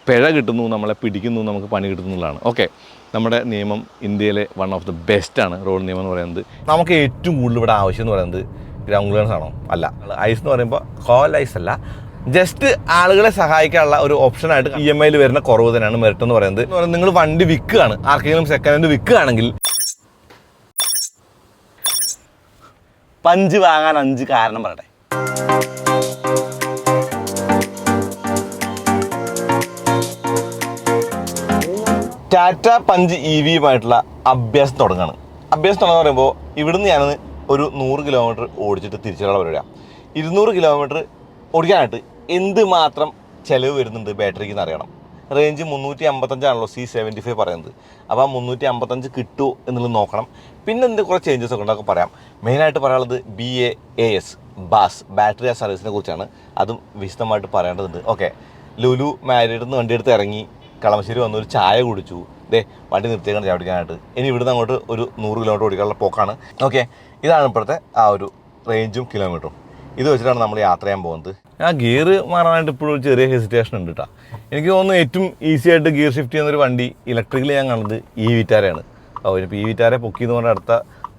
പിഴ കിട്ടുന്നു, നമ്മളെ പിടിക്കുന്നു, നമുക്ക് പണി കിട്ടുന്നതാണ്. ഓക്കെ, നമ്മുടെ നിയമം ഇന്ത്യയിലെ വൺ ഓഫ് ദി ബെസ്റ്റാണ് റോഡ് നിയമം എന്ന് പറയുന്നത്. നമുക്ക് ഏറ്റവും കൂടുതൽ ഇവിടെ ആവശ്യം എന്ന് പറയുന്നത് ഗ്രൗണ്ട് ക്ലിയറൻസ് ആണോ? അല്ല. ഐസ് എന്ന് പറയുമ്പോൾ കോൽ ഐസ് അല്ല, ജസ്റ്റ് ആളുകളെ സഹായിക്കാനുള്ള ഒരു ഓപ്ഷനായിട്ട് EMI വരുന്ന കുറവ് തന്നെയാണ് മെറിറ്റ് എന്ന് പറയുന്നത്. നിങ്ങൾ വണ്ടി വിൽക്കുകയാണ്, ആർക്കെങ്കിലും സെക്കൻഡ് ഹാൻഡ് വിൽക്കുകയാണെങ്കിൽ പഞ്ച് വാങ്ങാൻ 5 കാരണം പറയട്ടെ. ടാറ്റ പഞ്ച് EVയുമായിട്ടുള്ള അഭ്യാസം തുടങ്ങുകയാണ്. അഭ്യാസം തുടങ്ങുക പറയുമ്പോൾ ഇവിടുന്ന് ഞാനൊന്ന് ഒരു 100 കിലോമീറ്റർ ഓടിച്ചിട്ട് തിരിച്ചുള്ള പരിപാടിയാണ്. 200 കിലോമീറ്റർ ഓടിക്കാനായിട്ട് എന്ത് മാത്രം ചിലവ് വരുന്നുണ്ട് ബാറ്ററിക്ക് എന്ന് അറിയണം. റേഞ്ച് 355 C75 പറയുന്നത്. അപ്പോൾ ആ 355 കിട്ടുമോ എന്നുള്ളത് നോക്കണം. പിന്നെ ഇതിൻ്റെ കുറേ ചേഞ്ചസ് ഒക്കെ ഉണ്ടാക്കി പറയാം. മെയിനായിട്ട് പറയാനുള്ളത് BAS ബാറ്ററി സർവീസിനെ കുറിച്ചാണ്. അതും വിശദമായിട്ട് പറയേണ്ടതുണ്ട്. ഓക്കെ, ലുലു മാരീഡിൽ നിന്ന് വണ്ടിയെടുത്ത് ഇറങ്ങി കളമശ്ശേരി വന്ന് ഒരു ചായ കുടിച്ചു, വണ്ടി നിർത്തിയേക്കാണ് ചായ കുടിക്കാനായിട്ട്. ഇനി ഇവിടുന്ന് അങ്ങോട്ട് ഒരു 100 കിലോമീറ്റർ ഓടിക്കാനുള്ള പോക്കാണ്. ഓക്കെ, ഇതാണ് ഇപ്പോഴത്തെ ആ ഒരു റേഞ്ചും കിലോമീറ്ററും. ഇത് വെച്ചിട്ടാണ് നമ്മൾ യാത്ര ചെയ്യാൻ പോകുന്നത്. ആ ഗിയർ മാറാനായിട്ട് ഇപ്പോഴും ഒരു ചെറിയ ഹെസിറ്റേഷൻ ഉണ്ട് കേട്ടോ. എനിക്ക് തോന്നുന്നു ഏറ്റവും ഈസി ആയിട്ട് ഗിയർ ഷിഫ്റ്റ് ചെയ്യുന്നൊരു വണ്ടി ഇലക്ട്രിക്കലി ഞാൻ കാണുന്നത് വിറ്റാരയാണ്. ഇപ്പോൾ വിറ്റാരെ പൊക്കി എന്ന് പറഞ്ഞാൽ അടുത്ത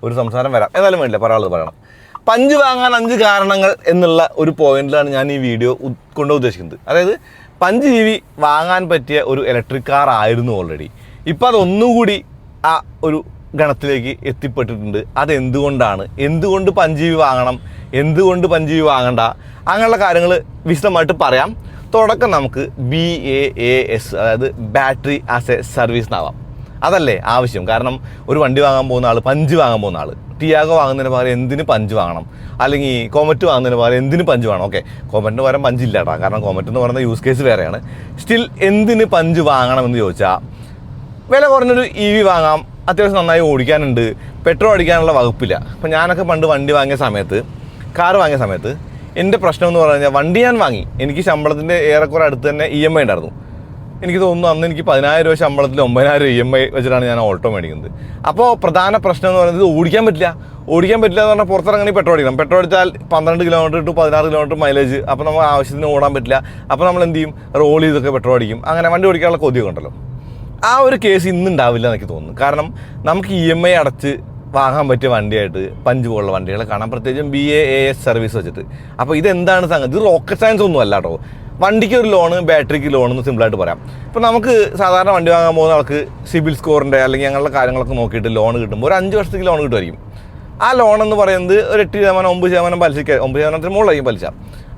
ഒരു സംസാരം വരാം. ഏതായാലും വേണ്ടില്ല, പറയാനുള്ളത് പറയണം. പഞ്ച് വാങ്ങാൻ 5 കാരണങ്ങൾ എന്നുള്ള ഒരു പോയിന്റിലാണ് ഞാൻ ഈ വീഡിയോ കൊണ്ട് ഉദ്ദേശിക്കുന്നത്. അതായത് 5 EV വാങ്ങാൻ പറ്റിയ ഒരു ഇലക്ട്രിക് കാർ ആയിരുന്നു ഓൾറെഡി. ഇപ്പം അതൊന്നുകൂടി ആ ഒരു ഗണത്തിലേക്ക് എത്തിപ്പെട്ടിട്ടുണ്ട്. അതെന്തുകൊണ്ടാണ്, എന്തുകൊണ്ട് 5 EV വാങ്ങണം, എന്തുകൊണ്ട് 5 EV വാങ്ങണ്ട, അങ്ങനെയുള്ള കാര്യങ്ങൾ വിശദമായിട്ട് പറയാം. തുടക്കം നമുക്ക് BAS, അതായത് ബാറ്ററി ആസ് എ സർവീസ് എന്നാവാം. അതല്ലേ ആവശ്യം. കാരണം ഒരു വണ്ടി വാങ്ങാൻ പോകുന്ന ആൾ, പഞ്ച് വാങ്ങാൻ പോകുന്ന ആൾ, ടിയാഗോ വാങ്ങുന്നതിന് പകരം എന്തിന് പഞ്ച് വാങ്ങണം, അല്ലെങ്കിൽ കോമറ്റ് വാങ്ങുന്നതിന് പകരം എന്തിന് പഞ്ച് വേണം. ഓക്കെ, കോമറ്റിന് പകരം പഞ്ച് ഇല്ല കേട്ടോ, കാരണം കോമറ്റ് എന്ന് പറയുന്ന യൂസ് കേസ് വേറെയാണ്. സ്റ്റിൽ എന്തിന് പഞ്ച് വാങ്ങണമെന്ന് ചോദിച്ചാൽ, വില കുറഞ്ഞൊരു EV വാങ്ങാം, അത്യാവശ്യം നന്നായി ഓടിക്കാനുണ്ട്, പെട്രോൾ അടിക്കാനുള്ള വകുപ്പില്ല. അപ്പോൾ ഞാനൊക്കെ പണ്ട് വണ്ടി വാങ്ങിയ സമയത്ത്, കാറ് വാങ്ങിയ സമയത്ത് എൻ്റെ പ്രശ്നം എന്ന് പറഞ്ഞു കഴിഞ്ഞാൽ, വണ്ടി ഞാൻ വാങ്ങി, എനിക്ക് ശമ്പളത്തിൻ്റെ ഏറെക്കുറെ അടുത്ത് തന്നെ EMI ഉണ്ടായിരുന്നു. എനിക്ക് തോന്നുന്നു അന്ന് എനിക്ക് 10,000 രൂപ ശമ്പളത്തിൽ 9,000 EMI വെച്ചിട്ടാണ് ഞാൻ ഓട്ടോ മേടിക്കുന്നത്. അപ്പോൾ പ്രധാന പ്രശ്നം എന്ന് പറയുന്നത് ഓടിക്കാൻ പറ്റില്ല എന്ന് പറഞ്ഞാൽ പുറത്തിറങ്ങി പെട്രോൾ അടിക്കണം. പെട്രോൾ അടിച്ചാൽ 12 കിലോമീറ്റർ ടു 16 കിലോമീറ്റർ മൈലേജ്. അപ്പോൾ നമ്മൾ ആവശ്യത്തിന് ഓടാൻ പറ്റില്ല. അപ്പോൾ നമ്മൾ എന്ത് ചെയ്യും, റോൾ ചെയ്തൊക്കെ പെട്രോൾ അടിക്കും. അങ്ങനെ വണ്ടി ഓടിക്കാനുള്ള കൊതിയൊക്കെ ഉണ്ടല്ലോ. ആ ഒരു കേസ് ഇന്നുണ്ടാവില്ല എനിക്ക് തോന്നുന്നു. കാരണം നമുക്ക് EMI അടച്ച് വാങ്ങാൻ പറ്റിയ വണ്ടിയായിട്ട് പഞ്ച് പോലുള്ള വണ്ടികളെ കാണാം, പ്രത്യേകിച്ചും BAS സർവീസ് വെച്ചിട്ട്. അപ്പോൾ ഇതെന്താണ് സംഗതി? ഇത് റോക്കറ്റ് സയൻസ് ഒന്നും അല്ല കേട്ടോ. വണ്ടിക്ക് ഒരു ലോണ്, ബാറ്ററിക്ക് ലോണെന്ന് സിമ്പിളായിട്ട് പറയാം. ഇപ്പോൾ നമുക്ക് സാധാരണ വണ്ടി വാങ്ങാൻ പോകുന്ന ആൾക്ക് സിബിൽ സ്കോറിൻ്റെ അല്ലെങ്കിൽ അങ്ങനെയുള്ള കാര്യങ്ങളൊക്കെ നോക്കിയിട്ട് ലോൺ കിട്ടുമ്പോൾ ഒരു 5 വർഷത്തേക്ക് ലോൺ കിട്ടുമായിരിക്കും. ആ ലോൺ എന്ന് പറയുന്നത് ഒരു 8%, 9% പലിശയ്ക്ക്, 9% മുകളിലായിരിക്കും പലിശ.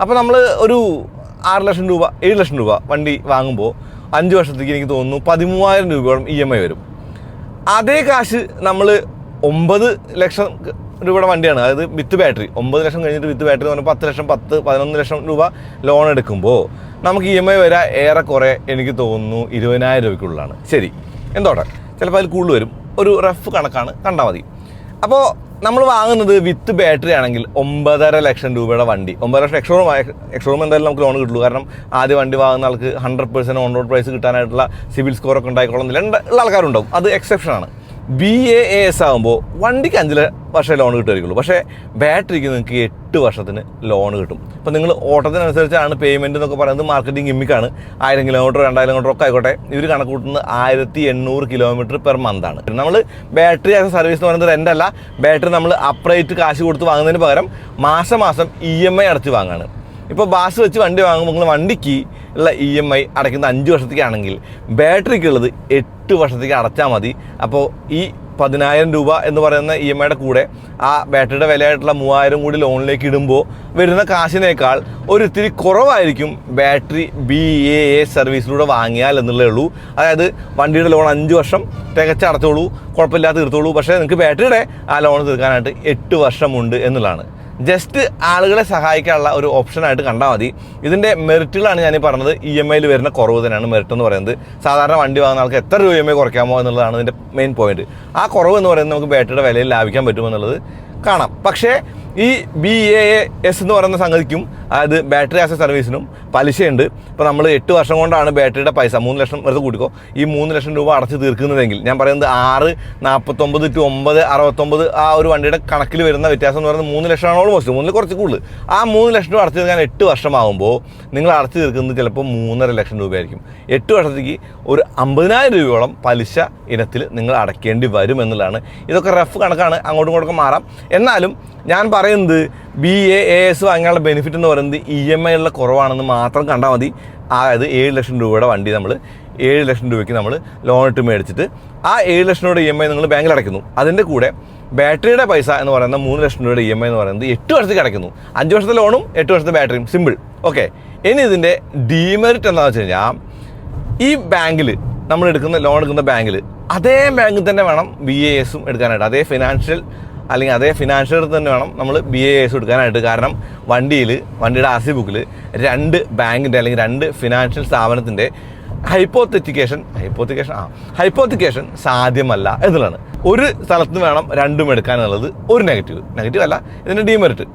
അപ്പോൾ നമ്മൾ ഒരു 6 ലക്ഷം രൂപ, 7 ലക്ഷം രൂപ വണ്ടി വാങ്ങുമ്പോൾ 5 വർഷത്തേക്ക് എനിക്ക് തോന്നുന്നു 13,000 രൂപയോളം EMI വരും. അതേ കാശ് നമ്മൾ 9 ലക്ഷം രൂപയുടെ വണ്ടിയാണ്, അതായത് വിത്ത് ബാറ്ററി, 9 ലക്ഷം കഴിഞ്ഞിട്ട് വിത്ത് ബാറ്ററി എന്ന് പറഞ്ഞാൽ 10 ലക്ഷം, 11 ലക്ഷം രൂപ ലോൺ എടുക്കുമ്പോൾ നമുക്ക് EMI വരാൻ ഏറെക്കുറെ എനിക്ക് തോന്നുന്നു 20,000 രൂപയ്ക്കുള്ളിലാണ്. ശരി, എന്തോട്ടെ, ചിലപ്പോൾ അതിൽ കൂടുതൽ വരും, ഒരു റഫ് കണക്കാണ്, കണ്ടാൽ മതി. അപ്പോൾ നമ്മൾ വാങ്ങുന്നത് വിത്ത് ബാറ്ററി ആണെങ്കിൽ 9.5 ലക്ഷം രൂപയുടെ വണ്ടി, 9 ലക്ഷം എക്സ്ഷോറൂം എന്തായാലും നമുക്ക് ലോൺ കിട്ടുള്ളൂ. കാരണം ആദ്യം വണ്ടി വാങ്ങുന്ന ആൾക്ക് 100% ഓൺ റോഡ് പ്രൈസ് കിട്ടാനായിട്ടുള്ള സിവിൽ സ്കോറൊക്കെ ഉണ്ടായിക്കൊള്ളുന്നില്ല, ഉള്ള ആൾക്കാരുണ്ടാവും, അത് എക്സെപ്ഷനാണ്. BAS ആകുമ്പോൾ വണ്ടിക്ക് 5 വർഷം ലോൺ കിട്ടുമായിരിക്കുള്ളൂ, പക്ഷേ ബാറ്ററിക്ക് നിങ്ങൾക്ക് 8 വർഷത്തിന് ലോൺ കിട്ടും. അപ്പോൾ നിങ്ങൾ ഓട്ടത്തിനനുസരിച്ചാണ് പേയ്മെൻറ്റ് എന്നൊക്കെ പറയുന്നത് മാർക്കറ്റിംഗ് ഗിമ്മിക്കാണ്. 1000 കിലോമീറ്റർ 2000 കിലോമീറ്റർ ഒക്കെ ആയിക്കോട്ടെ, ഇവർ കണക്ക് കൂട്ടുന്നത് 1800 കിലോമീറ്റർ പെർ മന്താണ്. നമ്മൾ ബാറ്ററി ആസ് സർവീസ് എന്ന് പറയുന്നത് റെൻ്റല്ല, ബാറ്ററി നമ്മൾ അപ്രൈറ്റ് കാശ് കൊടുത്ത് വാങ്ങുന്നതിന് പകരം മാസം EMI അടച്ച് വാങ്ങാണ്. ഇപ്പോൾ ബാസ് വെച്ച് വണ്ടി വാങ്ങുമ്പോൾ നിങ്ങൾ വണ്ടിക്ക് ഉള്ള EMI അടയ്ക്കുന്ന 5 വർഷത്തേക്കാണെങ്കിൽ ബാറ്ററിക്കുള്ളത് 8 വർഷത്തേക്ക് അടച്ചാൽ മതി. അപ്പോൾ ഈ 10,000 രൂപ എന്ന് പറയുന്ന EMIയുടെ കൂടെ ആ ബാറ്ററിയുടെ വിലയായിട്ടുള്ള 3,000 കൂടി ലോണിലേക്ക് ഇടുമ്പോൾ വരുന്ന കാശിനേക്കാൾ ഒരു ഇത്തിരി കുറവായിരിക്കും ബാറ്ററി BAS സർവീസിലൂടെ വാങ്ങിയാൽ എന്നുള്ളതേ ഉള്ളൂ. അതായത് വണ്ടിയുടെ ലോൺ 5 വർഷം തികച്ച് അടച്ചോളൂ, കുഴപ്പമില്ലാതെ തീർത്തോളൂ, പക്ഷേ നിങ്ങൾക്ക് ബാറ്ററിയുടെ ആ ലോൺ തീർക്കാനായിട്ട് 8 വർഷമുണ്ട് എന്നുള്ളതാണ്. ജസ്റ്റ് ആളുകളെ സഹായിക്കാനുള്ള ഒരു ഓപ്ഷനായിട്ട് കണ്ടാൽ മതി. ഇതിൻ്റെ മെറിറ്റുകളാണ് ഞാൻ പറഞ്ഞത്. EMI വരുന്ന കുറവ് തന്നെയാണ് മെറിറ്റ് എന്ന് പറയുന്നത്. സാധാരണ വണ്ടി വാങ്ങുന്ന ആൾക്ക് എത്ര രൂപ EMI കുറയ്ക്കാമോ എന്നുള്ളതാണ് ഇതിൻ്റെ മെയിൻ പോയിന്റ്. ആ കുറവ് എന്ന് പറയുന്നത് നമുക്ക് ബാറ്ററിയുടെ വിലയിൽ ലാഭിക്കാൻ പറ്റുമെന്നുള്ളത് കാണാം. പക്ഷേ ഈ BAS എന്ന് പറയുന്ന സംഗതിക്കും അതായത് ബാറ്ററി ആസ് എ സർവീസിനും പലിശയുണ്ട്. ഇപ്പോൾ നമ്മൾ 8 വർഷം കൊണ്ടാണ് ബാറ്ററിയുടെ പൈസ 3 ലക്ഷം വെറുതെ കൂട്ടിക്കോ, ഈ 3 ലക്ഷം രൂപ അടച്ച് തീർക്കുന്നതെങ്കിൽ, ഞാൻ പറയുന്നത് 6.49 to 9.69 ആ ഒരു വണ്ടിയുടെ കണക്കിൽ വരുന്ന വ്യത്യാസം എന്ന് പറയുന്നത് 3 ലക്ഷമാണ് ഓൾമോസ്റ്റ്, 3 കുറച്ച് കൂടുതൽ. ആ 3 ലക്ഷം രൂപ അടച്ച് തീർക്കാൻ 8 വർഷമാകുമ്പോൾ നിങ്ങൾ അടച്ച് തീർക്കുന്നത് ചിലപ്പോൾ 3.5 ലക്ഷം രൂപയായിരിക്കും. 8 വർഷത്തേക്ക് ഒരു 50,000 രൂപയോളം പലിശ ഇനത്തിൽ നിങ്ങൾ അടയ്ക്കേണ്ടി വരും എന്നുള്ളതാണ്. ഇതൊക്കെ റഫ് കണക്കാണ്, അങ്ങോട്ടും ഇങ്ങോട്ടും മാറാം. എന്നാലും ഞാൻ പറയുന്നത് BAS വാങ്ങിയുള്ള ബെനിഫിറ്റ് എന്ന് പറയുന്നത് EMI ഉള്ള കുറവാണെന്ന് മാത്രം കണ്ടാൽ മതി. അതായത് 7 ലക്ഷം രൂപയുടെ വണ്ടി നമ്മൾ 7 ലക്ഷം രൂപയ്ക്ക് നമ്മൾ ലോൺ ഇട്ട് മേടിച്ചിട്ട് ആ 7 ലക്ഷം രൂപയുടെ EMI നിങ്ങൾ ബാങ്കിൽ അടയ്ക്കുന്നു. അതിൻ്റെ കൂടെ ബാറ്ററിയുടെ പൈസ എന്ന് പറയുന്ന 3 ലക്ഷം രൂപയുടെ EMI എന്ന് പറയുന്നത് 8 വർഷത്തേക്ക് അടയ്ക്കുന്നു. 5 വർഷത്തെ ലോണും 8 വർഷത്തെ ബാറ്ററിയും, സിമ്പിൾ. ഓക്കെ, ഇനി ഇതിൻ്റെ ഡീമെറിറ്റ് എന്താണെന്ന് വെച്ച് കഴിഞ്ഞാൽ, ഈ ബാങ്കിൽ നമ്മൾ എടുക്കുന്ന ലോൺ എടുക്കുന്ന ബാങ്കിൽ അതേ ബാങ്കിൽ തന്നെ വേണം BASഉം എടുക്കാനായിട്ട്. അതേ ഫിനാൻഷ്യൽ തന്നെ വേണം നമ്മൾ BAS എടുക്കാനായിട്ട്. കാരണം വണ്ടിയുടെ RC ബുക്കിൽ 2 ബാങ്കിൻ്റെ അല്ലെങ്കിൽ 2 ഫിനാൻഷ്യൽ സ്ഥാപനത്തിൻ്റെ ഹൈപ്പോത്തിക്കേഷൻ സാധ്യമല്ല എന്നുള്ളതാണ്. ഒരു സ്ഥലത്ത് വേണം രണ്ടും എടുക്കാനുള്ളത് ഒരു നെഗറ്റീവ് അല്ല, ഇതിൻ്റെ ഡീമെറിറ്റ്.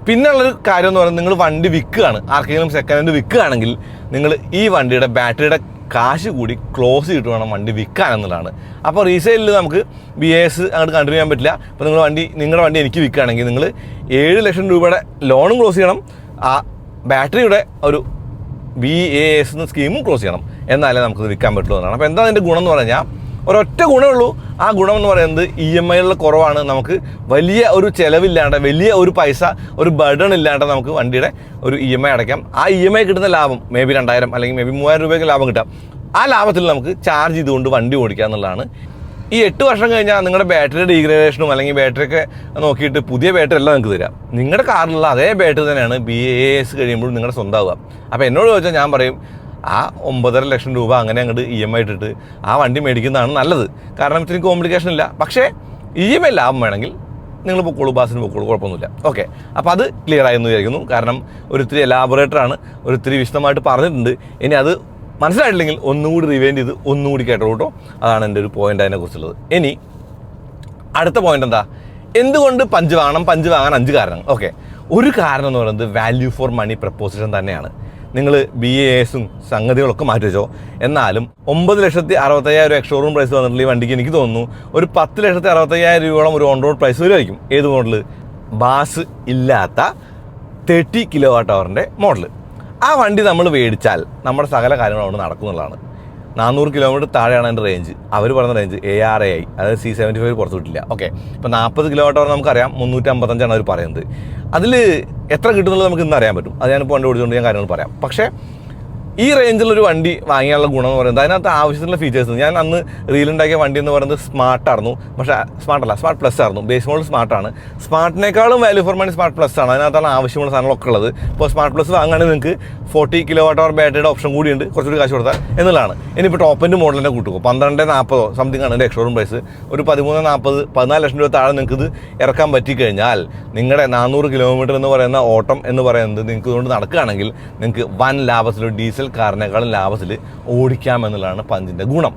പിന്നെ ഉള്ളൊരു കാര്യം എന്ന് പറയുന്നത്, നിങ്ങൾ വണ്ടി വിൽക്കുകയാണ്, ആർക്കെങ്കിലും സെക്കൻഡ് ഹാൻഡ് വിൽക്കുകയാണെങ്കിൽ നിങ്ങൾ ഈ വണ്ടിയുടെ ബാറ്ററിയുടെ കാശ് കൂടി ക്ലോസ് ചെയ്തിട്ട് വേണം വണ്ടി വിൽക്കാൻ എന്നുള്ളതാണ്. അപ്പോൾ റീസെയിലിൽ നമുക്ക് BAS അങ്ങോട്ട് കണ്ടിന്യൂ ചെയ്യാൻ പറ്റില്ല. അപ്പോൾ നിങ്ങളുടെ വണ്ടി എനിക്ക് വിൽക്കുകയാണെങ്കിൽ നിങ്ങൾ 7 ലക്ഷം രൂപയുടെ ലോണും ക്ലോസ് ചെയ്യണം, ആ ബാറ്ററിയുടെ ഒരു BAS സ്കീമും ക്ലോസ് ചെയ്യണം, എന്നാലേ നമുക്കത് വിൽക്കാൻ പറ്റുള്ളൂ എന്നാണ്. അപ്പോൾ എന്താ അതിൻ്റെ ഗുണം എന്ന് പറഞ്ഞാൽ, ഒരൊറ്റ ഗുണമേ ഉള്ളൂ. ആ ഗുണം എന്ന് പറയുന്നത് EMIകളുടെ കുറവാണ്. നമുക്ക് വലിയ ഒരു ചിലവില്ലാണ്ട്, വലിയ ഒരു പൈസ, ഒരു ബർഡൺ ഇല്ലാണ്ട് നമുക്ക് വണ്ടിയുടെ ഒരു EMI അടയ്ക്കാം. ആ EMI കിട്ടുന്ന ലാഭം മേ ബി 2,000 അല്ലെങ്കിൽ മേ ബി 3,000 രൂപയ്ക്ക് ലാഭം കിട്ടാം. ആ ലാഭത്തിൽ നമുക്ക് ചാർജ് ചെയ്തുകൊണ്ട് വണ്ടി ഓടിക്കുക എന്നുള്ളതാണ്. ഈ 8 വർഷം കഴിഞ്ഞാൽ നിങ്ങളുടെ ബാറ്ററി ഡീഗ്രേഡേഷനും അല്ലെങ്കിൽ ബാറ്ററിയൊക്കെ നോക്കിയിട്ട് പുതിയ ബാറ്ററി എല്ലാം നിങ്ങൾക്ക് തരാം. നിങ്ങളുടെ കാറിലുള്ള അതേ ബാറ്ററി തന്നെയാണ് BAS കഴിയുമ്പോൾ നിങ്ങളുടെ സ്വന്തമാവുക. അപ്പോൾ എന്നോട് ചോദിച്ചാൽ ഞാൻ പറയും, ആ 9.5 ലക്ഷം രൂപ അങ്ങനെ അങ്ങോട്ട് EMI ഇട്ടിട്ട് ആ വണ്ടി മേടിക്കുന്നതാണ് നല്ലത്. കാരണം ഇത്തിരി കോംപ്ലിക്കേഷൻ ഇല്ല. പക്ഷേ EMI ലാഭം വേണമെങ്കിൽ നിങ്ങൾ പൊക്കോളൂ, ബാസിന് പൊക്കോളൂ, കുഴപ്പമൊന്നുമില്ല. ഓക്കെ, അപ്പോൾ അത് ക്ലിയർ ആയെന്ന് വിചാരിക്കുന്നു. കാരണം ഒരിത്തിരി എലാബറേറ്ററാണ്, ഒരിത്തിരി വിശദമായിട്ട് പറഞ്ഞിട്ടുണ്ട്. ഇനി അത് മനസ്സിലായിട്ടില്ലെങ്കിൽ ഒന്നുകൂടി റിവൈൻഡ് ചെയ്ത് ഒന്നുകൂടി കേട്ടോ കേട്ടോ. അതാണ് എൻ്റെ ഒരു പോയിൻ്റ് അതിനെക്കുറിച്ചുള്ളത്. ഇനി അടുത്ത പോയിൻ്റ് എന്താ, എന്തുകൊണ്ട് പഞ്ച് വാങ്ങണം, പഞ്ച് വാങ്ങാൻ 5 കാരണങ്ങൾ. ഓക്കെ, ഒരു കാരണം എന്ന് പറയുന്നത് വാല്യൂ ഫോർ മണി പ്രപ്പോസിഷൻ തന്നെയാണ്. നിങ്ങൾ BASഉം സംഗതികളൊക്കെ മാറ്റി വെച്ചോ, എന്നാലും 9,65,000 എക്സ്ഷോറൂം പ്രൈസ് വന്നിട്ടുള്ള ഈ വണ്ടിക്ക് എനിക്ക് തോന്നുന്നു ഒരു 10,65,000 രൂപയോളം ഒരു ഓൺ റോഡ് പ്രൈസ് വരുമായിരിക്കും. ഏത് മോഡൽ? ബാസ് ഇല്ലാത്ത 30 kWh മോഡൽ. ആ വണ്ടി നമ്മൾ മേടിച്ചാൽ നമ്മുടെ സകല കാര്യങ്ങളും അവിടെ നടക്കുന്നുള്ളതാണ്. 400 കിലോമീറ്റർ താഴെയാണ് അതിൻ്റെ റേഞ്ച്. അവർ പറഞ്ഞ റേഞ്ച് ARAI, അതായത് C75 പുറത്തു വിട്ടില്ല. ഓക്കെ, ഇപ്പോൾ 40 kWh നമുക്കറിയാം, 355 അവർ പറയുന്നത്. അതിൽ എത്ര കിട്ടുന്നുള്ളത് നമുക്ക് ഇന്ന് അറിയാൻ പറ്റും. അത് ഞാനിപ്പോൾ വണ്ടി ഓടിച്ചുകൊണ്ട് ഞാൻ കാര്യങ്ങൾ പറയാം. പക്ഷേ ഈ റേഞ്ചിലൊരു വണ്ടി വാങ്ങിയാനുള്ള ഗുണം എന്ന് പറയുന്നത് അതിനകത്ത് ആവശ്യത്തിനുള്ള ഫീച്ചേഴ്സ്. ഞാൻ അന്ന് റീലുണ്ടാക്കിയ വണ്ടി എന്ന് പറയുന്നത് സ്മാർട്ടായിരുന്നു, പക്ഷേ സ്മാർട്ട് പ്ലസ് ആയിരുന്നു. ബേസ് മോഡൽ സ്മാർട്ടാണ്. സ്മാർട്ടിനേക്കാളും value for money smart plus ആണ്. അതിനകത്താണ് ആവശ്യമുള്ള സാധനങ്ങളൊക്കെ ഉള്ളത്. ഇപ്പോൾ സ്മാർട്ട് പ്ലസ് വാങ്ങുകയാണെങ്കിൽ നിങ്ങൾക്ക് 40 kWh ബാറ്ററിയുടെ ഓപ്ഷൻ കൂടിയുണ്ട്, കുറച്ചുകൂടി കാശ് കൊടുത്താൽ എന്നുള്ളതാണ്. ഇനിയിപ്പോൾ ടോപ്പ് എൻഡ് മോഡലിനെ കൂട്ടുമോ 12.40 സംതിങ് ആണ് എൻ്റെ എക്സ്ഷോറൂം പ്രൈസ്. ഒരു 13.40 14 ലക്ഷം രൂപ താഴെ നിങ്ങൾക്ക് ഇത് ഇറക്കാൻ പറ്റിക്കഴിഞ്ഞാൽ നിങ്ങളുടെ 400 കിലോമീറ്റർ എന്ന് പറയുന്ന ഓട്ടം എന്ന് പറയുന്നത് നിങ്ങൾക്ക് ഇതുകൊണ്ട് നടക്കുകയാണെങ്കിൽ നിങ്ങൾക്ക് വൻ ലാഭത്തിൽ ഡീസൽ കാറിനേക്കാളും ലാഭത്തിൽ ഓടിക്കാമെന്നുള്ളതാണ് പഞ്ചിൻ്റെ ഗുണം.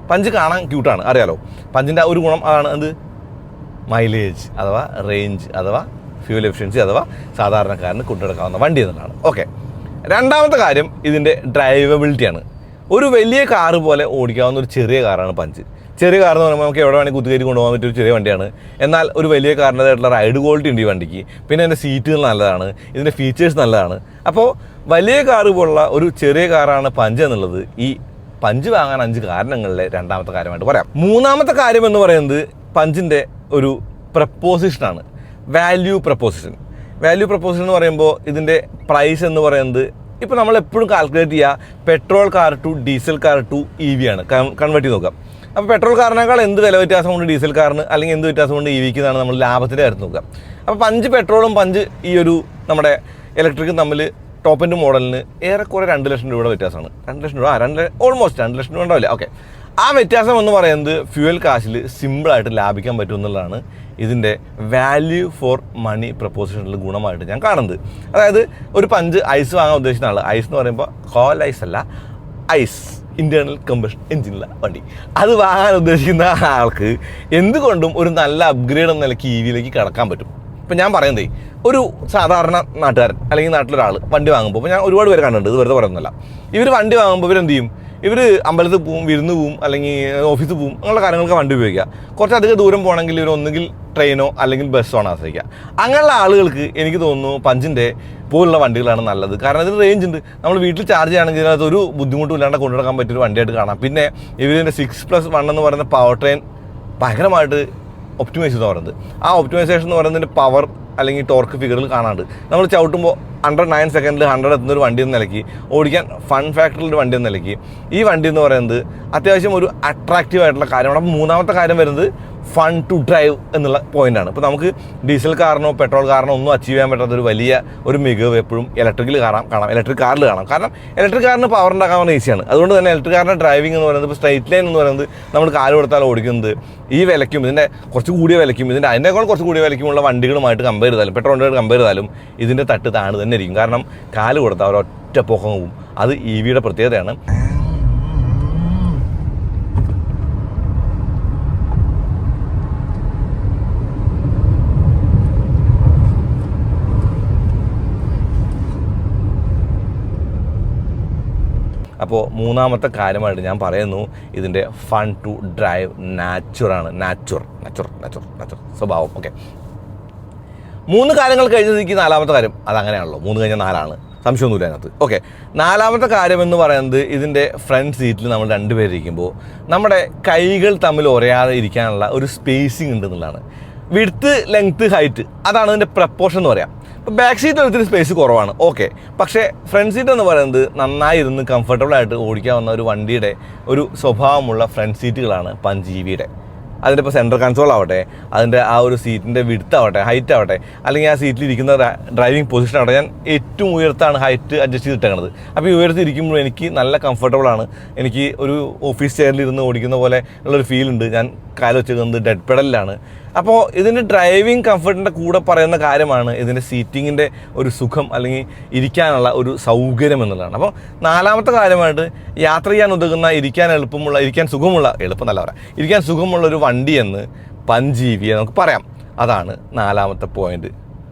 പഞ്ച് കാണാൻ ക്യൂട്ടാണ്, അറിയാലോ. പഞ്ചിൻ്റെ ഒരു ഗുണം അതാണ്, എന്ത് മൈലേജ് അഥവാ റേഞ്ച് അഥവാ ഫ്യൂൽ എഫിഷ്യൻസി അഥവാ സാധാരണക്കാരന് കൊണ്ടുനടക്കാവുന്ന വണ്ടി എന്നുള്ളതാണ്. ഓക്കെ, രണ്ടാമത്തെ കാര്യം ഇതിൻ്റെ ഡ്രൈവബിലിറ്റിയാണ്. ഒരു വലിയ കാറ് പോലെ ഓടിക്കാവുന്ന ഒരു ചെറിയ കാറാണ് പഞ്ച്. ചെറിയ കാർ എന്ന് പറയുമ്പോൾ നമുക്ക് എവിടെ വേണമെങ്കിൽ കുത്തിക്കയറ്റി കൊണ്ടുപോകാൻ പറ്റിയൊരു ചെറിയ വണ്ടിയാണ്. എന്നാൽ ഒരു വലിയ കാറിൻ്റെതായിട്ടുള്ള റൈഡ് ക്വാളിറ്റി ഉണ്ട് ഈ വണ്ടിക്ക്. പിന്നെ അതിൻ്റെ സീറ്റുകൾ നല്ലതാണ്, ഇതിൻ്റെ ഫീച്ചേഴ്സ് നല്ലതാണ്. അപ്പോൾ വലിയ കാറ് പോലുള്ള ഒരു ചെറിയ കാറാണ് പഞ്ച് എന്നുള്ളത് ഈ പഞ്ച് വാങ്ങാൻ 5 കാരണങ്ങളിലെ രണ്ടാമത്തെ കാര്യമായിട്ട് പറയാം. മൂന്നാമത്തെ കാര്യം എന്ന് പറയുന്നത് പഞ്ചിൻ്റെ ഒരു പ്രപ്പോസിഷനാണ്, വാല്യൂ പ്രപ്പോസിഷൻ. വാല്യൂ പ്രപ്പോസിഷൻ എന്ന് പറയുമ്പോൾ ഇതിൻ്റെ പ്രൈസ് എന്ന് പറയുന്നത് ഇപ്പോൾ നമ്മളെപ്പോഴും കാൽക്കുലേറ്റ് ചെയ്യുക petrol car to diesel car to EV ആണ് കൺവേർട്ട് ചെയ്ത് നോക്കാം. അപ്പോൾ പെട്രോൾ കാറിനേക്കാൾ എന്ത് വില വ്യത്യാസം കൊണ്ട് ഡീസൽ കാറിന് അല്ലെങ്കിൽ എന്ത് വ്യത്യാസം കൊണ്ട് EVക്ക് എന്നാണ് നമ്മൾ ലാഭത്തിൻ്റെ കാര്യത്തിൽ നോക്കുക. അപ്പോൾ പഞ്ച് പെട്രോളും പഞ്ച് ഈ ഒരു നമ്മുടെ ഇലക്ട്രിക്കും തമ്മിൽ ടോപ്പ് എൻഡ് മോഡലിന് ഏറെക്കുറെ 2 ലക്ഷം രൂപയുടെ വ്യത്യാസമാണ്. 2 ലക്ഷം രൂപ ഓൾമോസ്റ്റ് 2 ലക്ഷം രൂപ ഉണ്ടാവില്ല. ഓക്കെ, ആ വ്യത്യാസം എന്ന് പറയുന്നത് ഫ്യൂവൽ കാശിൽ സിമ്പിളായിട്ട് ലാഭിക്കാൻ പറ്റും എന്നുള്ളതാണ് ഇതിൻ്റെ വാല്യൂ ഫോർ മണി പ്രപ്പോസിഷനിൽ ഗുണമായിട്ട് ഞാൻ കാണുന്നത്. അതായത് ഒരു പഞ്ച് ഐസ് വാങ്ങാൻ ഉദ്ദേശിക്കുന്ന ആൾ, ഐസ് എന്ന് പറയുമ്പോൾ കോൽ ഐസ് അല്ല, ഐസ് ഇൻറ്റേർണൽ കമ്പഷൻ എഞ്ചിനുള്ള വണ്ടി, അത് വാങ്ങാൻ ഉദ്ദേശിക്കുന്ന ആൾക്ക് എന്തുകൊണ്ടും ഒരു നല്ല അപ്ഗ്രേഡ് എന്ന നിലയ്ക്ക് EVയിലേക്ക് കടക്കാൻ പറ്റും. ഇപ്പം ഞാൻ പറയുന്നതേ, ഒരു സാധാരണ നാട്ടുകാരൻ അല്ലെങ്കിൽ നാട്ടിലൊരാൾ വണ്ടി വാങ്ങുമ്പോൾ, ഇപ്പോൾ ഞാൻ ഒരുപാട് പേര് കണ്ടിട്ടുണ്ട്, ഇത് വെറുതെ പറയുന്നില്ല, ഇവർ വണ്ടി വാങ്ങുമ്പോൾ ഇവരെന്ത് ചെയ്യും, ഇവർ അമ്പലത്തിൽ പോവും, വിരുന്ന് പോവും, അല്ലെങ്കിൽ ഓഫീസിൽ പോവും, അങ്ങനെയുള്ള കാര്യങ്ങൾക്ക് വണ്ടി ഉപയോഗിക്കുക. കുറച്ചധികം ദൂരം പോകണമെങ്കിൽ ഇവർ ഒന്നുകിൽ ട്രെയിനോ അല്ലെങ്കിൽ ബസ്സോ ആണ് ആശ്രയിക്കുക. അങ്ങനെയുള്ള ആളുകൾക്ക് എനിക്ക് തോന്നുന്നു പഞ്ചിൻ്റെ പോലുള്ള വണ്ടികളാണ് നല്ലത്. കാരണം ഇതിന് റേഞ്ച് ഉണ്ട്. നമ്മൾ വീട്ടിൽ ചാർജ് ചെയ്യുകയാണെങ്കിൽ അതിനകത്ത് ഒരു ബുദ്ധിമുട്ടും ഇല്ലാണ്ട് കൊണ്ടുനടക്കാൻ പറ്റിയൊരു വണ്ടിയായിട്ട് കാണാം. പിന്നെ ഇവരിൻ്റെ 6+1 എന്ന് പറയുന്ന പവർ ട്രെയിൻ ഭയങ്കരമായിട്ട് ഒപ്റ്റിമൈസ് എന്ന് പറയുന്നത്. ആ ഒപ്റ്റിമൈസേഷൻ എന്ന് പറയുന്നതിൻ്റെ പവർ അല്ലെങ്കിൽ ടോർക്ക് ഫിഗറിൽ കാണാണ്ട് നമ്മൾ ചവിട്ടുമ്പോൾ 109 സെക്കൻഡിൽ 100 എത്തുന്ന ഒരു വണ്ടി എന്ന നിലയ്ക്ക്, ഓടിക്കാൻ ഫൺ ഫാക്ടറിലൊരു വണ്ടി എന്ന നിലയ്ക്ക് ഈ വണ്ടി എന്ന് പറയുന്നത് അത്യാവശ്യം ഒരു അട്രാക്റ്റീവ് ആയിട്ടുള്ള കാര്യമാണ്. അപ്പോൾ മൂന്നാമത്തെ കാര്യം വരുന്നത് ഫൺ ടു ഡ്രൈവ് എന്നുള്ള പോയിൻ്റാണ്. ഇപ്പോൾ നമുക്ക് ഡീസൽ കാറിനോ പെട്രോൾ കാറിനോ ഒന്നും അച്ചീവ് ചെയ്യാൻ പറ്റാത്ത ഒരു വലിയ ഒരു മികവ് എപ്പോഴും ഇലക്ട്രിക്കിൽ കാണാം, ഇലക്ട്രിക് കാറിൽ കാണാം. കാരണം ഇലക്ട്രിക് കാറിന് പവർ ഉണ്ടാക്കാൻ പറഞ്ഞാൽ ഈസിയാണ്. അതുകൊണ്ട് തന്നെ ഇലക്ട്രിക് കാറിൻ്റെ ഡ്രൈവിംഗ് എന്ന് പറയുന്നത്, ഇപ്പോൾ സ്ട്രൈറ്റ് ലൈൻ എന്ന് പറയുന്നത് നമ്മൾ കാല് കൊടുത്താൽ ഓടിക്കുന്നത് ഈ വിലയ്ക്കും ഇതിൻ്റെ കുറച്ച് കൂടിയ വിലയ്ക്കും അതിനേക്കാൾ കുറച്ച് കൂടിയ വിലയ്ക്കുമുള്ള വണ്ടികളുമായിട്ട് കമ്പയർ ചെയ്താലും, പെട്രോളിൻ്റെ കമ്പയർ ചെയ്താലും ഇതിൻ്റെ തട്ട് താഴെ തന്നെ ഇരിക്കും. കാരണം കാല് കൊടുത്താൽ ഒരൊറ്റ പൊക്കം പോവും. അത് EVയുടെ പ്രത്യേകതയാണ്. അപ്പോൾ മൂന്നാമത്തെ കാര്യമായിട്ട് ഞാൻ പറയുന്നു, ഇതിൻ്റെ ഫൺ ടു ഡ്രൈവ് നാച്ചുറാണ്. നാച്ചുർ സ്വഭാവം. ഓക്കെ, 3 കാര്യങ്ങൾ കഴിഞ്ഞതിരിക്കും. 4ാമത്തെ കാര്യം അതങ്ങനെയാണല്ലോ, 3 കഴിഞ്ഞാൽ 4ആണ്, സംശയമൊന്നുമില്ല അതിനകത്ത്. ഓക്കെ, 4ാമത്തെ കാര്യം എന്ന് പറയുന്നത് ഇതിൻ്റെ ഫ്രണ്ട് സീറ്റിൽ നമ്മൾ 2 പേരിരിക്കുമ്പോൾ നമ്മുടെ കൈകൾ തമ്മിൽ ഉരയാതെ ഇരിക്കാനുള്ള ഒരു സ്പേസിങ് ഉണ്ട് എന്നുള്ളതാണ്. വിഡ്ത്ത്, ലെങ്ത്ത്, ഹൈറ്റ്, അതാണ് ഇതിൻ്റെ പ്രപ്പോർഷൻ എന്ന് പറയാം. ഇപ്പോൾ ബാക്ക് സീറ്റ് ഒത്തിരി സ്പേസ് കുറവാണ്, ഓക്കെ. പക്ഷേ ഫ്രണ്ട് സീറ്റ് എന്ന് പറയുന്നത് നന്നായി ഇരുന്ന് കംഫർട്ടബിളായിട്ട് ഓടിക്കാവുന്ന ഒരു വണ്ടിയുടെ ഒരു സ്വഭാവമുള്ള ഫ്രണ്ട് സീറ്റുകളാണ് പഞ്ച് EVയുടെ. അതിൻ്റെ ഇപ്പോൾ സെൻട്രൽ കൺസോൾ ആവട്ടെ, അതിൻ്റെ ആ ഒരു സീറ്റിൻ്റെ വിഡ്ത്ത് ആവട്ടെ, ഹൈറ്റ് ആവട്ടെ, അല്ലെങ്കിൽ ആ സീറ്റിലിരിക്കുന്ന ഡ്രൈവിംഗ് പൊസിഷൻ ആവട്ടെ, ഞാൻ ഏറ്റവും ഉയർത്താണ് ഹൈറ്റ് അഡ്ജസ്റ്റ് ചെയ്തിട്ടേക്കുന്നത്. അപ്പോൾ ഈ ഉയർത്തിരിക്കുമ്പോൾ എനിക്ക് നല്ല കംഫർട്ടബിളാണ്. എനിക്ക് ഒരു ഓഫീസ് ചെയറിലിരുന്ന് ഓടിക്കുന്ന പോലെ ഉള്ളൊരു ഫീൽ ഉണ്ട്. ഞാൻ കാല് വെച്ചിരിക്കുന്നത് ഡെഡ് പെഡലിലാണ്. അപ്പോൾ ഇതിൻ്റെ ഡ്രൈവിംഗ് കംഫർട്ടിൻ്റെ കൂടെ പറയുന്ന കാര്യമാണ് ഇതിൻ്റെ സീറ്റിങ്ങിൻ്റെ ഒരു സുഖം, അല്ലെങ്കിൽ ഇരിക്കാനുള്ള ഒരു സൗകര്യം എന്നുള്ളതാണ്. അപ്പോൾ 4ാമത്തെ കാര്യമായിട്ട് യാത്ര ചെയ്യാൻ ഉതകുന്ന, ഇരിക്കാൻ സുഖമുള്ള ഒരു വണ്ടി എന്ന് പഞ്ച് EVയെ നമുക്ക് പറയാം. അതാണ് 4ാമത്തെ പോയിന്റ്.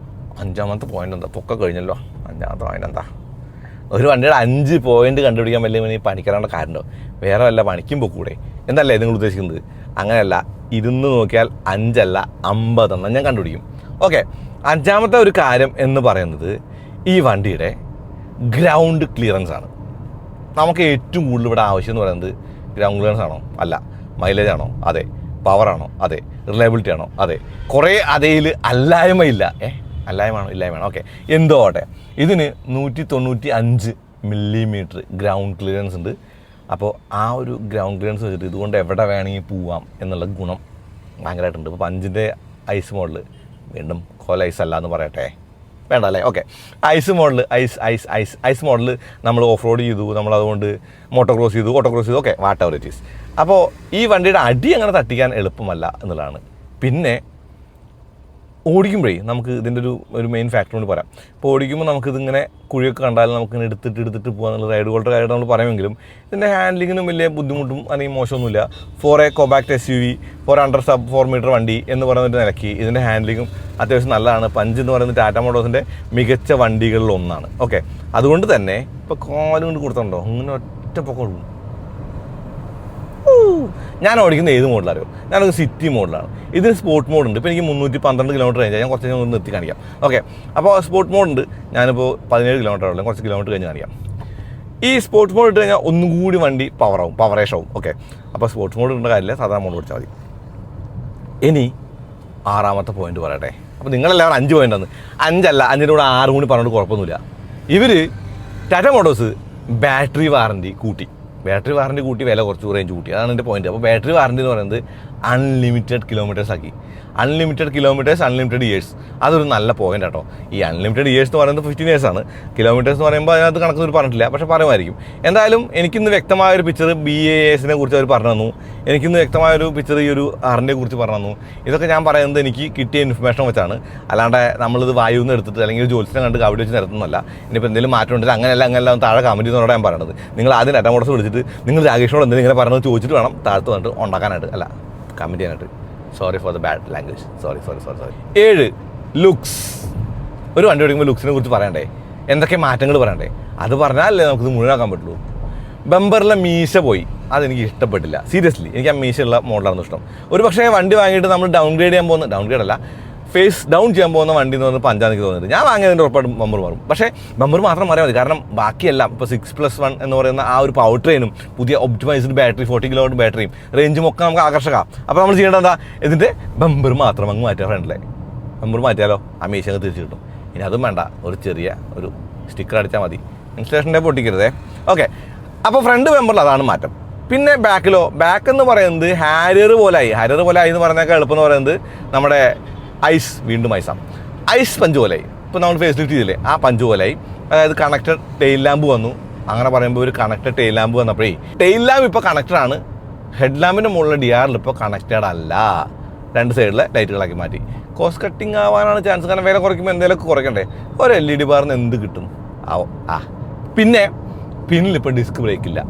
5ാമത്തെ പോയിന്റ് എന്താ? പൊക്ക കഴിഞ്ഞല്ലോ. 5ാമത്തെ പോയിന്റ് എന്താ? ഒരു വണ്ടിയുടെ 5 പോയിന്റ് കണ്ടുപിടിക്കാൻ വലിയ പണിക്കറാണ്ട കാര്യമുണ്ടോ? വേറെ വല്ല പണിക്കും പോക്കൂടെ എന്നല്ലേ നിങ്ങൾ ഉദ്ദേശിക്കുന്നത്? അങ്ങനെയല്ല, ഇരുന്ന് നോക്കിയാൽ 5 അല്ല 50 ഞാൻ കണ്ടുപിടിക്കും. ഓക്കെ, 5ാമത്തെ ഒരു കാര്യം എന്ന് പറയുന്നത് ഈ വണ്ടിയുടെ ഗ്രൗണ്ട് ക്ലിയറൻസ് ആണ്. നമുക്ക് ഏറ്റവും കൂടുതൽ ഇവിടെ ആവശ്യം എന്ന് പറയുന്നത് ഗ്രൗണ്ട് ക്ലിയറൻസ് ആണോ? അല്ല. മൈലേജ് ആണോ? അതെ. പവറാണോ? അതെ. റിലയബിലിറ്റി ആണോ? അതെ. കുറേ അതേയിൽ അല്ലായ്മയില്ല. ഇല്ലായ്മയാണോ? ഓക്കെ, എന്തോ ആട്ടെ. ഇതിന് 195 മില്ലിമീറ്റർ ഗ്രൗണ്ട് ക്ലിയറൻസ് ഉണ്ട്. അപ്പോൾ ആ ഒരു ഗ്രൗണ്ട് ക്ലിയറൻസ് വെച്ചിട്ട് ഇതുകൊണ്ട് എവിടെ വേണമെങ്കിൽ പോവാം എന്നുള്ള ഗുണം ഭയങ്കരമായിട്ടുണ്ട്. ഇപ്പോൾ പഞ്ചിൻ്റെ ഐസ് മോഡൽ, വീണ്ടും കോല ഐസ് അല്ല എന്ന് പറയട്ടെ, വേണ്ട അല്ലേ? ഓക്കെ, ഐസ് മോഡൽ നമ്മൾ ഓഫ് റോഡ് ചെയ്തു, നമ്മളതുകൊണ്ട് ഓട്ടോ ക്രോസ് ചെയ്തു, okay, what ever it is. അപ്പോൾ ഈ വണ്ടിയുടെ അടി അങ്ങനെ തട്ടിക്കാൻ എളുപ്പമല്ല എന്നുള്ളതാണ്. പിന്നെ ഓടിക്കുമ്പോഴേ നമുക്ക് ഇതിൻ്റെ ഒരു മെയിൻ ഫാക്ടർ കൊണ്ട് പറയാം. ഇപ്പോൾ ഓടിക്കുമ്പോൾ നമുക്കിതിങ്ങനെ കുഴിയൊക്കെ കണ്ടാൽ നമുക്കിങ്ങനെ എടുത്തിട്ട് പോകാന്നുള്ള റൈഡ് ക്വാളിറ്റി കാര്യമായിട്ട് നമ്മൾ പറയുമെങ്കിലും ഇതിൻ്റെ ഹാൻഡ്ലിങ്ങിനും വലിയ ബുദ്ധിമുട്ടും അല്ലെങ്കിൽ മോശമൊന്നുമില്ല. For a compact SUV, for under sub 4 metre വണ്ടി എന്ന് പറയുന്നൊരു നിലയ്ക്ക് ഇതിൻ്റെ ഹാൻഡ്ലിങ്ങും അത്യാവശ്യം നല്ലതാണ്. പഞ്ച് എന്ന് പറയുന്നത് ടാറ്റ മോട്ടോഴ്സിൻ്റെ മികച്ച വണ്ടികളിൽ ഒന്നാണ്. ഓക്കെ, അതുകൊണ്ട് തന്നെ ഇപ്പോൾ കാലും കൊണ്ട് കൊടുത്തിട്ടുണ്ടോ ഇങ്ങനെ ഒറ്റ പൊക്കം കൊടുക്കും. ഞാൻ ഓടിക്കുന്നത് ഏത് മോഡലറിയോ? ഞാനൊരു സിറ്റി മോഡലാണ്. ഇതിന് സ്പോർട്ട് മോഡുണ്ട്. ഇപ്പോൾ എനിക്ക് 312 കിലോമീറ്റർ റേഞ്ച്. ഞാൻ കുറച്ച് കഴിഞ്ഞ് നിർത്തി കാണിക്കാം. ഓക്കെ, അപ്പോൾ സ്പോർട്ട് മോഡുണ്ട്. ഞാനിപ്പോൾ 17 കിലോമീറ്റർ ഉള്ളൂ, കുറച്ച് കിലോമീറ്റർ കഴിഞ്ഞ് കാണിക്കാം. ഈ സ്പോർട്സ് മോഡ് ഇട്ട് കഴിഞ്ഞാൽ ഒന്നും കൂടി വണ്ടി പവറേഷാവും. ഓക്കെ, അപ്പോൾ സ്പോർട്സ് മോഡ് ഇടേണ്ട കാര്യമില്ല, സാധാരണ മോഡ് പിടിച്ചാൽ മതി. ഇനി 6ാമത്തെ പോയിന്റ് പറയട്ടെ. അപ്പോൾ നിങ്ങളെല്ലാവരും 5 പോയിന്റ് ആണ്. 5 അല്ല, 5ൻ്റെ കൂടെ 6 കൂടി പറഞ്ഞിട്ട് കുഴപ്പമൊന്നുമില്ല. ഇവർ ടാറ്റ മോട്ടോഴ്സ് ബാറ്ററി വാറണ്ടി കൂട്ടി, വില കുറച്ച് റേഞ്ച് കൂട്ടി. അതാണ് എൻ്റെ പോയിന്റ്. അപ്പോൾ ബാറ്ററി വാറണ്ടി എന്ന് പറയുന്നത് അൺലിമിറ്റഡ് കിലോമീറ്റേഴ്സ് ആക്കി. Unlimited kilometres, unlimited years. അതൊരു നല്ല പോയിന്റ് കേട്ടോ. ഈ അൺലിമിറ്റഡ് ഇയേഴ്സ് എന്ന് പറയുന്നത് 15 years ആണ്. കിലോമീറ്റേഴ്സ് എന്ന് പറയുമ്പോൾ അതിനകത്ത് കണക്കൊന്നും പറഞ്ഞിട്ടില്ല, പക്ഷേ പറയുമായിരിക്കും. എന്തായാലും എനിക്കിന്ന് വ്യക്തമായൊരു പിക്ചർ BASനെ കുറിച്ച് അവർ പറഞ്ഞു തന്നു. എനിക്കിന്ന് വ്യക്തമായൊരു പിക്ചർ ഈ ഒരു ആറിനെ കുറിച്ച് പറഞ്ഞു തന്നു. ഇതൊക്കെ ഞാൻ പറയുന്നത് എനിക്ക് കിട്ടിയ ഇൻഫർമേഷൻ വെച്ചാണ്. അല്ലാണ്ട് നമ്മളിത് വായുവിൽ നിന്ന് എടുത്തിട്ട് അല്ലെങ്കിൽ ഒരു ജോലിസിനെ കണ്ട് കവിടി വെച്ച് നിരത്തുന്നല്ല. ഇനിയിപ്പോൾ എന്തെങ്കിലും മാറ്റം ഉണ്ടെങ്കിൽ അങ്ങനെയല്ല താഴെ കമൻറ്റ് ചെയ്യുന്നതോടെ ഞാൻ പറയുന്നത്. നിങ്ങൾ ആദ്യം ടാറ്റ മോട്ടോഴ്സ് വിളിച്ചിട്ട് നിങ്ങൾ രാകേഷിനോട് എന്തെങ്കിലും ഇങ്ങനെ പറഞ്ഞത് ചോദിച്ചിട്ട് വേണം താഴത്ത് വന്നിട്ട് ഉണ്ടാക്കാനായിട്ട്, അല്ല കമൻറ്റ് ചെയ്യാനായിട്ട്. Sorry for the bad language. Sorry. 7 looks. ഒരു വണ്ടി ഓടിക്കുമ്പോൾ ലുക്സിനെ കുറിച്ച് പറയണ്ടേ, എന്തൊക്കെ മാറ്റങ്ങൾ പറയണ്ടേ? അത് പറഞ്ഞാലല്ലേ നമുക്കിത് മുഴുവനാക്കാൻ പറ്റുള്ളൂ. ബമ്പറിലെ മീശ പോയി, അതെനിക്ക് ഇഷ്ടപ്പെട്ടില്ല. സീരിയസ്ലി എനിക്ക് ആ മീശയുള്ള മോഡലായിരുന്നു ഇഷ്ടം. ഒരു പക്ഷേ വണ്ടി വാങ്ങിയിട്ട് നമ്മൾ ഡൗൺഗ്രേഡ് ചെയ്യാൻ പോകുന്ന, ഡൗൺഗ്രേഡ് അല്ല, ഫേസ് ഡൗൺ ചെയ്യാൻ പോകുന്ന വണ്ടി എന്ന് പറഞ്ഞാൽ പഞ്ചാൻ എനിക്ക് തോന്നുന്നത്. ഞാൻ വാങ്ങിയതിൻ്റെ ഉറപ്പായിട്ടും ബമ്പർ മാറും. പക്ഷേ ബമ്പർ മാത്രം മാറിയാൽ മതി. കാരണം ബാക്കിയെല്ലാം ഇപ്പോൾ 6+1 എന്ന് പറയുന്ന ആ ഒരു പവർ ട്രെയിനും പുതിയ ഒപ്റ്റിമൈസ്ഡ് ബാറ്ററി 40 kW ബാറ്ററിയും റേഞ്ചും ഒക്കെ നമുക്ക് ആകർഷക്കാം. അപ്പോൾ നമ്മൾ ചെയ്യേണ്ടത് എന്താ? ഇതിൻ്റെ ബമ്പർ മാത്രം അങ്ങ് മാറ്റിയാൽ ഫ്രണ്ടിലെ ബമ്പർ മാറ്റിയാലോ ആ മീശ അങ്ങ് തിരിച്ചു കിട്ടും. ഇനി അതും വേണ്ട, ഒരു ചെറിയ ഒരു സ്റ്റിക്കർ അടിച്ചാൽ മതി. ഇൻസ്റ്റലേഷൻ്റെ പൊട്ടിക്കരുതേ. ഓക്കെ, അപ്പോൾ ഫ്രണ്ട് ബമ്പറിൽ അതാണ് മാറ്റം. പിന്നെ ബാക്കിലോ, ബാക്ക് എന്ന് പറയുന്നത് ഹാരിയർ പോലെ ആയി എന്ന് പറഞ്ഞാൽ എളുപ്പം എന്ന് പറയുന്നത് നമ്മുടെ ഐസ്, വീണ്ടും ഐസ് പഞ്ച് പോലെയായി. ഇപ്പോൾ നമ്മൾ ഫേസ് ലിഫ്റ്റ് ചെയ്തില്ലേ, ആ പഞ്ച് പോലെയായി. അതായത് കണക്റ്റഡ് ടെയിൽ ലാമ്പ് വന്നു. അങ്ങനെ പറയുമ്പോൾ ഒരു കണക്റ്റഡ് ടെയിൽ ലാമ്പ് വന്നപ്പോഴേ, ടെയിൽ ലാമ്പ് ഇപ്പോൾ കണക്റ്റഡാണ്. ഹെഡ് ലാമ്പിൻ്റെ മുകളിലെ DRL ഇപ്പോൾ കണക്റ്റഡ് അല്ല. രണ്ട് സൈഡിലെ ലൈറ്റുകളാക്കി മാറ്റി. കോസ്റ്റ് കട്ടിങ് ആവാനാണ് ചാൻസ്. കാരണം വില കുറയ്ക്കുമ്പോൾ എന്തെങ്കിലുമൊക്കെ കുറയ്ക്കണ്ടേ? ഒരു LED ബാറിന് എന്ത് കിട്ടും പിന്നെ പിന്നിലിപ്പോൾ ഡിസ്ക് ബ്രേക്ക് ഇല്ല.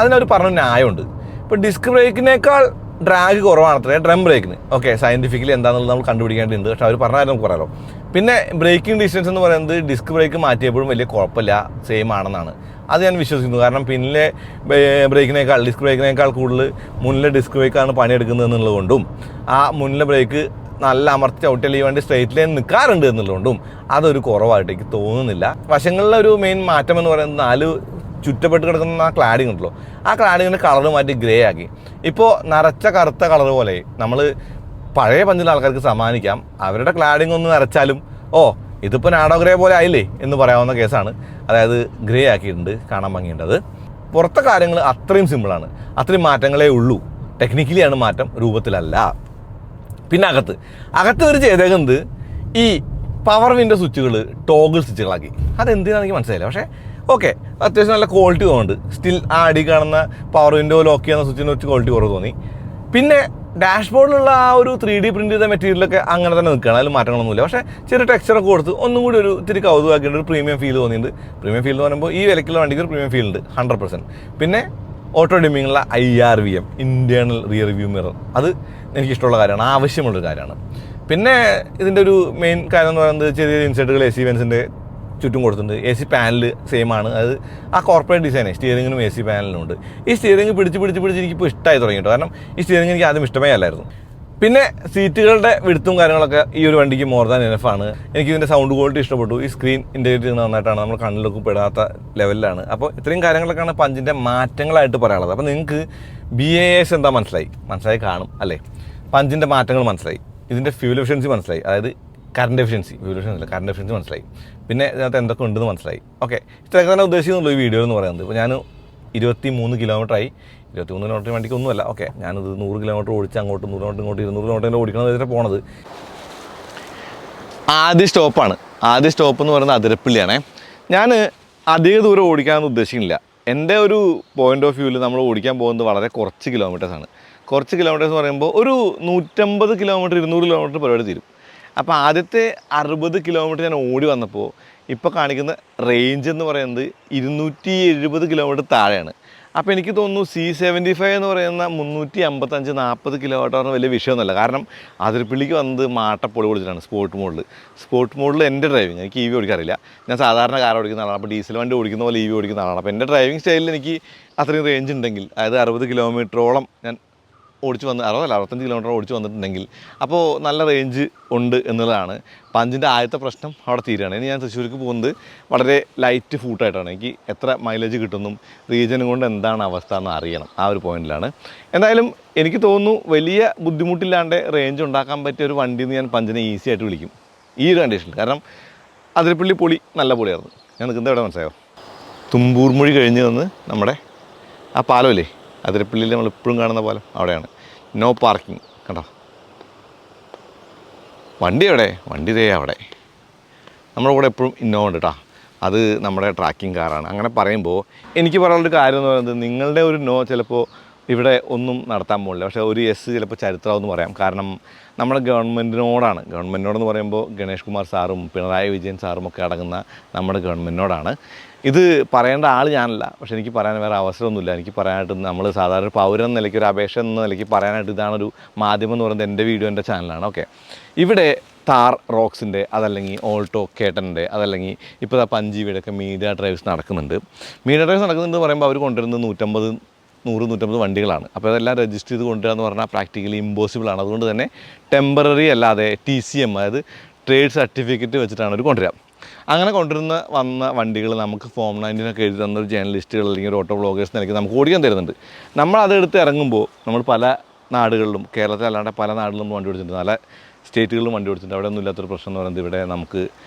അതിനൊരു പറഞ്ഞ ന്യായമുണ്ട്. ഇപ്പോൾ ഡിസ്ക് ബ്രേക്കിനേക്കാൾ ഡ്രാഗ് കുറവാണത്രേ ഡ്രം ബ്രേക്കിന്. ഓക്കെ, സയൻറ്റിഫിക്കലി എന്താണെന്നുള്ളത് നമ്മൾ കണ്ടുപിടിക്കേണ്ടതുണ്ട്. പക്ഷേ അവർ പറഞ്ഞ കാര്യം നമുക്ക് പറയാമല്ലോ. പിന്നെ ബ്രേക്കിംഗ് ഡിസ്റ്റൻസ് എന്ന് പറയുന്നത് ഡിസ്ക് ബ്രേക്ക് മാറ്റിയപ്പോഴും വലിയ കുഴപ്പമില്ല, സെയിം ആണെന്നാണ്. അത് ഞാൻ വിശ്വസിക്കുന്നു. കാരണം പിന്നിലെ ഡിസ്ക് ബ്രേക്കിനേക്കാൾ കൂടുതൽ മുന്നിലെ ഡിസ്ക് ബ്രേക്കാണ് പണിയെടുക്കുന്നത് എന്നുള്ളതുകൊണ്ടും ആ മുന്നിലെ ബ്രേക്ക് നല്ല അമർത്തി ചവിട്ടിയാൽ ഈ വണ്ടി സ്ട്രൈറ്റ് ലൈൻ നിൽക്കാറുണ്ട് എന്നുള്ളതുകൊണ്ടും അതൊരു കുറവായിട്ട് എനിക്ക് തോന്നുന്നില്ല. വശങ്ങളിലെ ഒരു മെയിൻ മാറ്റം എന്ന് പറയുന്നത് 4 ചുറ്റപ്പെട്ട് കിടക്കുന്ന ആ ക്ലാഡിങ് ഉണ്ടല്ലോ, ആ ക്ലാഡിങ്ങിൻ്റെ കളർ മാറ്റി ഗ്രേ ആക്കി. ഇപ്പോൾ നരച്ച കറുത്ത കളർ പോലെ നമ്മൾ പഴയ പഞ്ചിലെ ആൾക്കാർക്ക് സമ്മാനിക്കാം. അവരുടെ ക്ലാഡിങ് ഒന്ന് നരച്ചാലും ഇതിപ്പോൾ നാടോ ഗ്രേ പോലെ ആയില്ലേ എന്ന് പറയാവുന്ന കേസാണ്. അതായത് ഗ്രേ ആക്കിയിട്ടുണ്ട്, കാണാൻ ഭംഗിയുണ്ട്. പുറത്തെ കാര്യങ്ങൾ അത്രയും സിമ്പിളാണ്, അത്രയും മാറ്റങ്ങളേ ഉള്ളൂ. ടെക്നിക്കലിയാണ് മാറ്റം, രൂപത്തിലല്ല. പിന്നെ അകത്ത് ഇവർ ചെയ്തേക്കുന്നത് ഈ പവർ വിൻഡോ സ്വിച്ചുകൾ ടോഗിൾ സ്വിച്ചുകളാക്കി. അതെന്തിനാണെന്ന് എനിക്ക് മനസ്സിലായില്ല. പക്ഷേ ഓക്കെ, അത്യാവശ്യം നല്ല ക്വാളിറ്റി തോന്നുന്നുണ്ട്. സ്റ്റിൽ ആ അടി കാണുന്ന പവർ വിൻഡോ ലോക്ക് ചെയ്യുന്ന സ്വിച്ചിന് വെച്ച് ക്വാളിറ്റി കുറവ് തോന്നി. പിന്നെ ഡാഷ്ബോർഡിലുള്ള ആ ഒരു 3D പ്രിൻ്റ് ചെയ്ത മെറ്റീരിയലൊക്കെ അങ്ങനെ തന്നെ നിൽക്കുകയാണ്, അതിൽ മാറ്റങ്ങളൊന്നുമില്ല. പക്ഷേ ചെറിയ ടെക്സ്ചറൊക്കെ കൊടുത്ത് ഒന്നും കൂടി ഒരു ഇത്തിരി കൗതുകമാക്കിയിട്ട് ഒരു പ്രീമിയം ഫീൽ തോന്നിയിട്ടുണ്ട്. പ്രീമിയം ഫീൽ എന്ന് പറയുമ്പോൾ ഈ വിലക്കുള്ള വണ്ടിക്ക് ഒരു പ്രീമിയം ഫീൽ ഉണ്ട് 100%. പിന്നെ ഓട്ടോ ഡിമ്മിങ്ങുള്ള IRVM, internal rear view mirror, അത് എനിക്കിഷ്ടമുള്ള കാര്യമാണ്, ആവശ്യമുള്ളൊരു കാര്യമാണ്. പിന്നെ ഇതിൻ്റെ ഒരു മെയിൻ കാര്യം എന്ന് പറയുന്നത് ചെറിയ ഇൻസൈറ്റുകൾ AC വെൻസിൻ്റെ ചുറ്റും കൊടുത്തിട്ടുണ്ട്. AC പാനൽ സെയിം ആണ്. അത് ആ കോർപ്പറേറ്റ് ഡിസൈനെ സ്റ്റിയറിങ്ങിനും AC പാനലിനും ഉണ്ട്. ഈ സ്റ്റിയറിംഗ് പിടിച്ച് എനിക്കിപ്പോൾ ഇഷ്ടമായി തുടങ്ങിയിട്ട്. കാരണം ഈ സ്റ്റിയറിംഗ് എനിക്ക് ആദ്യം ഇഷ്ടമേ അല്ലായിരുന്നു. പിന്നെ സീറ്റുകളുടെ വിടുത്തും കാര്യങ്ങളൊക്കെ ഈ ഒരു വണ്ടിക്ക് മോർ ദാൻ എനഫാണ്. എനിക്കിതിൻ്റെ സൗണ്ട് ക്വാളിറ്റി ഇഷ്ടപ്പെട്ടു. ഈ സ്ക്രീൻ ഇൻറ്റഗ്രേറ്റ് നന്നായിട്ടാണ്, നമ്മൾ കണ്ണിലൊക്കെ പെടാത്ത ലെവലിലാണ്. അപ്പോൾ ഇത്രയും കാര്യങ്ങളൊക്കെയാണ് പഞ്ചിൻ്റെ മാറ്റങ്ങളായിട്ട് പറയാനുള്ളത്. അപ്പോൾ നിങ്ങൾക്ക് BAS എന്താ മനസ്സിലായി കാണും അല്ലേ? പഞ്ചിൻ്റെ മാറ്റങ്ങൾ മനസ്സിലായി, ഇതിൻ്റെ ഫ്യൂൽ എഫിഷ്യൻസി മനസ്സിലായി, അതായത് കറണ്ട് എഫിഷ്യൻസി മനസ്സിലായി. പിന്നെ ഇതിനകത്ത് എന്തൊക്കെ ഉണ്ടെന്ന് മനസ്സിലായി. ഓക്കെ, ഇത്രയൊക്കെ തന്നെ ഉദ്ദേശിക്കുന്നുള്ളൂ ഈ വീഡിയോ എന്ന് പറയുന്നത്. ഇപ്പോൾ ഞാൻ 23 കിലോമീറ്ററായി. 23 കിലോമീറ്റർ വണ്ടിക്ക് ഒന്നുമല്ല. ഓക്കെ, ഞാനത് 100 കിലോമീറ്റർ ഓടിച്ച് അങ്ങോട്ട് 100 കിലോമീറ്റർ ഇങ്ങോട്ട് 200 കിലോമീറ്റർ ഓടിക്കണം ഇതിനെ പോണത്. ആദ്യ സ്റ്റോപ്പ് എന്ന് പറയുന്നത് അതിരപ്പള്ളിയാണേ. ഞാൻ അധിക ദൂരം ഓടിക്കാനൊന്നും ഉദ്ദേശിക്കുന്നില്ല. എൻ്റെ ഒരു പോയിൻ്റ് ഓഫ് വ്യൂവിൽ നമ്മൾ ഓടിക്കാൻ പോകുന്നത് വളരെ കുറച്ച് കിലോമീറ്റേഴ്സാണ്. കുറച്ച് കിലോമീറ്റേഴ്സ് എന്ന് പറയുമ്പോൾ ഒരു 150 കിലോമീറ്റർ 200 കിലോമീറ്റർ പരിപാടി തീരും. അപ്പോൾ ആദ്യത്തെ 60 കിലോമീറ്റർ ഞാൻ ഓടി വന്നപ്പോൾ ഇപ്പോൾ കാണിക്കുന്ന റേഞ്ച് എന്ന് പറയുന്നത് 270 കിലോമീറ്റർ താഴെയാണ്. അപ്പോൾ എനിക്ക് തോന്നുന്നു C75 എന്ന് പറയുന്ന 355-40 കിലോമീറ്ററിന് വലിയ വിഷയമൊന്നുമല്ല. കാരണം അതിരപ്പള്ളിക്ക് വന്നത് മാട്ടപ്പൊളി പൊളിച്ചിട്ടാണ് സ്പോർട്ട് മോഡിൽ എൻ്റെ ഡ്രൈവിങ്. എനിക്ക് EV ഓടിക്കാറില്ല. ഞാൻ സാധാരണ കാർ ഓടിക്കുന്ന ആളാണ്. അപ്പോൾ ഡീസൽ വണ്ടി ഓടിക്കുന്ന പോലെ EV ഓടിക്കുന്ന ആളാണ്. അപ്പോൾ എൻ്റെ ഡ്രൈവിംഗ് സ്റ്റൈലിൽ എനിക്ക് അത്രയും റേഞ്ച് ഉണ്ടെങ്കിൽ, അതായത് 60 കിലോമീറ്ററോളം ഞാൻ ഓടിച്ച് വന്ന് 65 കിലോമീറ്റർ ഓടിച്ച് വന്നിട്ടുണ്ടെങ്കിൽ അപ്പോൾ നല്ല റേഞ്ച് ഉണ്ട് എന്നുള്ളതാണ്. പഞ്ചിൻ്റെ ആദ്യത്തെ പ്രശ്നം അവിടെ തീരുകയാണ്. ഇനി ഞാൻ തൃശ്ശൂർക്ക് പോകുന്നത് വളരെ ലൈറ്റ് ഫൂട്ടായിട്ടാണ്. എനിക്ക് എത്ര മൈലേജ് കിട്ടുന്നു, റീജിയനും കൊണ്ട് എന്താണ് അവസ്ഥ എന്ന് അറിയണം. ആ ഒരു പോയിന്റിലാണ്. എന്തായാലും എനിക്ക് തോന്നുന്നു വലിയ ബുദ്ധിമുട്ടില്ലാണ്ട് റേഞ്ച് ഉണ്ടാക്കാൻ പറ്റിയ ഒരു വണ്ടി എന്ന് ഞാൻ പഞ്ചിനെ ഈസി ആയിട്ട് വിളിക്കും ഈ ഒരു കണ്ടീഷനിൽ. കാരണം അതിരപ്പള്ളി പൊളി നല്ല പൊളിയായിരുന്നു. ഞാൻ നിൽക്കുന്നത് എവിടെ മനസ്സിലായോ? തുമ്പൂർ മൊഴി കഴിഞ്ഞ് നിന്ന് നമ്മുടെ ആ പാലമില്ലേ, അതിരപ്പള്ളിയിൽ നമ്മൾ ഇപ്പോഴും കാണുന്ന പാലം, അവിടെയാണ്. നോ പാർക്കിംഗ് കണ്ടോ. വണ്ടി ദേ അവിടെ. നമ്മുടെ കൂടെ എപ്പോഴും ഇന്നോവ ഉണ്ട് കേട്ടോ. അത് നമ്മുടെ ട്രാക്കിംഗ് കാറാണ്. അങ്ങനെ പറയുമ്പോൾ എനിക്ക് പറയാനുള്ളൊരു കാര്യം എന്ന് പറയുന്നത്, നിങ്ങളുടെ ഒരു നോ ചിലപ്പോൾ ഇവിടെ ഒന്നും നടത്താൻ പോകില്ല, പക്ഷേ ഒരു യെസ് ചിലപ്പോൾ ചരിത്രമെന്ന് പറയാം. കാരണം നമ്മുടെ ഗവൺമെൻറ്റിനോടെന്ന് പറയുമ്പോൾ ഗണേഷ് കുമാർ സാറും പിണറായി വിജയൻ സാറും ഒക്കെ അടങ്ങുന്ന നമ്മുടെ ഗവൺമെൻറ്റിനോടാണ്. ഇത് പറയേണ്ട ആൾ ഞാനല്ല, പക്ഷേ എനിക്ക് പറയാൻ വേറെ അവസരമൊന്നുമില്ല. എനിക്ക് പറയാനായിട്ട് നമ്മൾ സാധാരണ ഒരു പൗരൻ നിലയ്ക്ക്, ഒരു അപേക്ഷ എന്ന നിലയ്ക്ക് പറയാനായിട്ട് ഇതാണൊരു മാധ്യമം എന്ന് പറയുന്നത് എൻ്റെ വീഡിയോ, എൻ്റെ ചാനലാണ്. ഓക്കെ, ഇവിടെ താർ റോക്സിൻ്റെ, അതല്ലെങ്കിൽ ഓൾട്ടോ കേട്ടൻ്റെ, അതല്ലെങ്കിൽ ഇപ്പോൾ 5 ഒക്കെ മീഡിയ ഡ്രൈവ്സ് നടക്കുന്നുണ്ട്. മീഡിയ ഡ്രൈവ്സ് നടക്കുന്നുണ്ട് പറയുമ്പോൾ അവർ കൊണ്ടുവരുന്നത് 150 വണ്ടികളാണ്. അപ്പോൾ അതെല്ലാം രജിസ്റ്റർ ചെയ്ത് കൊണ്ടുവരിക എന്ന് പറഞ്ഞാൽ പ്രാക്ടിക്കലി ഇമ്പോസിബിൾ ആണ്. അതുകൊണ്ട് തന്നെ ടെമ്പററി അല്ലാതെ TCM, അതായത് ട്രേഡ് സർട്ടിഫിക്കറ്റ് വെച്ചിട്ടാണ് അവർ കൊണ്ടുവരിക. അങ്ങനെ വന്ന വണ്ടികൾ നമുക്ക് ഫോം 19 എഴുതി തന്നൊരു ജേർണലിസ്റ്റുകൾ അല്ലെങ്കിൽ ഒരു ഓട്ടോ വ്ളോഗേഴ്സ് നിലയ്ക്ക് നമുക്ക് ഓടിക്കാൻ തരുന്നുണ്ട്. നമ്മളതെടുത്ത് ഇറങ്ങുമ്പോൾ നമ്മൾ പല നാടുകളിലും, കേരളത്തിലല്ലാണ്ട് പല നാടുകളിലും വണ്ടി ഓടിച്ചിട്ടുണ്ട്, പല സ്റ്റേറ്റുകളിലും വണ്ടി ഓടിച്ചിട്ടുണ്ട്. അവിടെ ഒന്നും ഇല്ലാത്തൊരു പ്രശ്നം എന്ന് പറയുന്നത് ഇവിടെ നമുക്ക്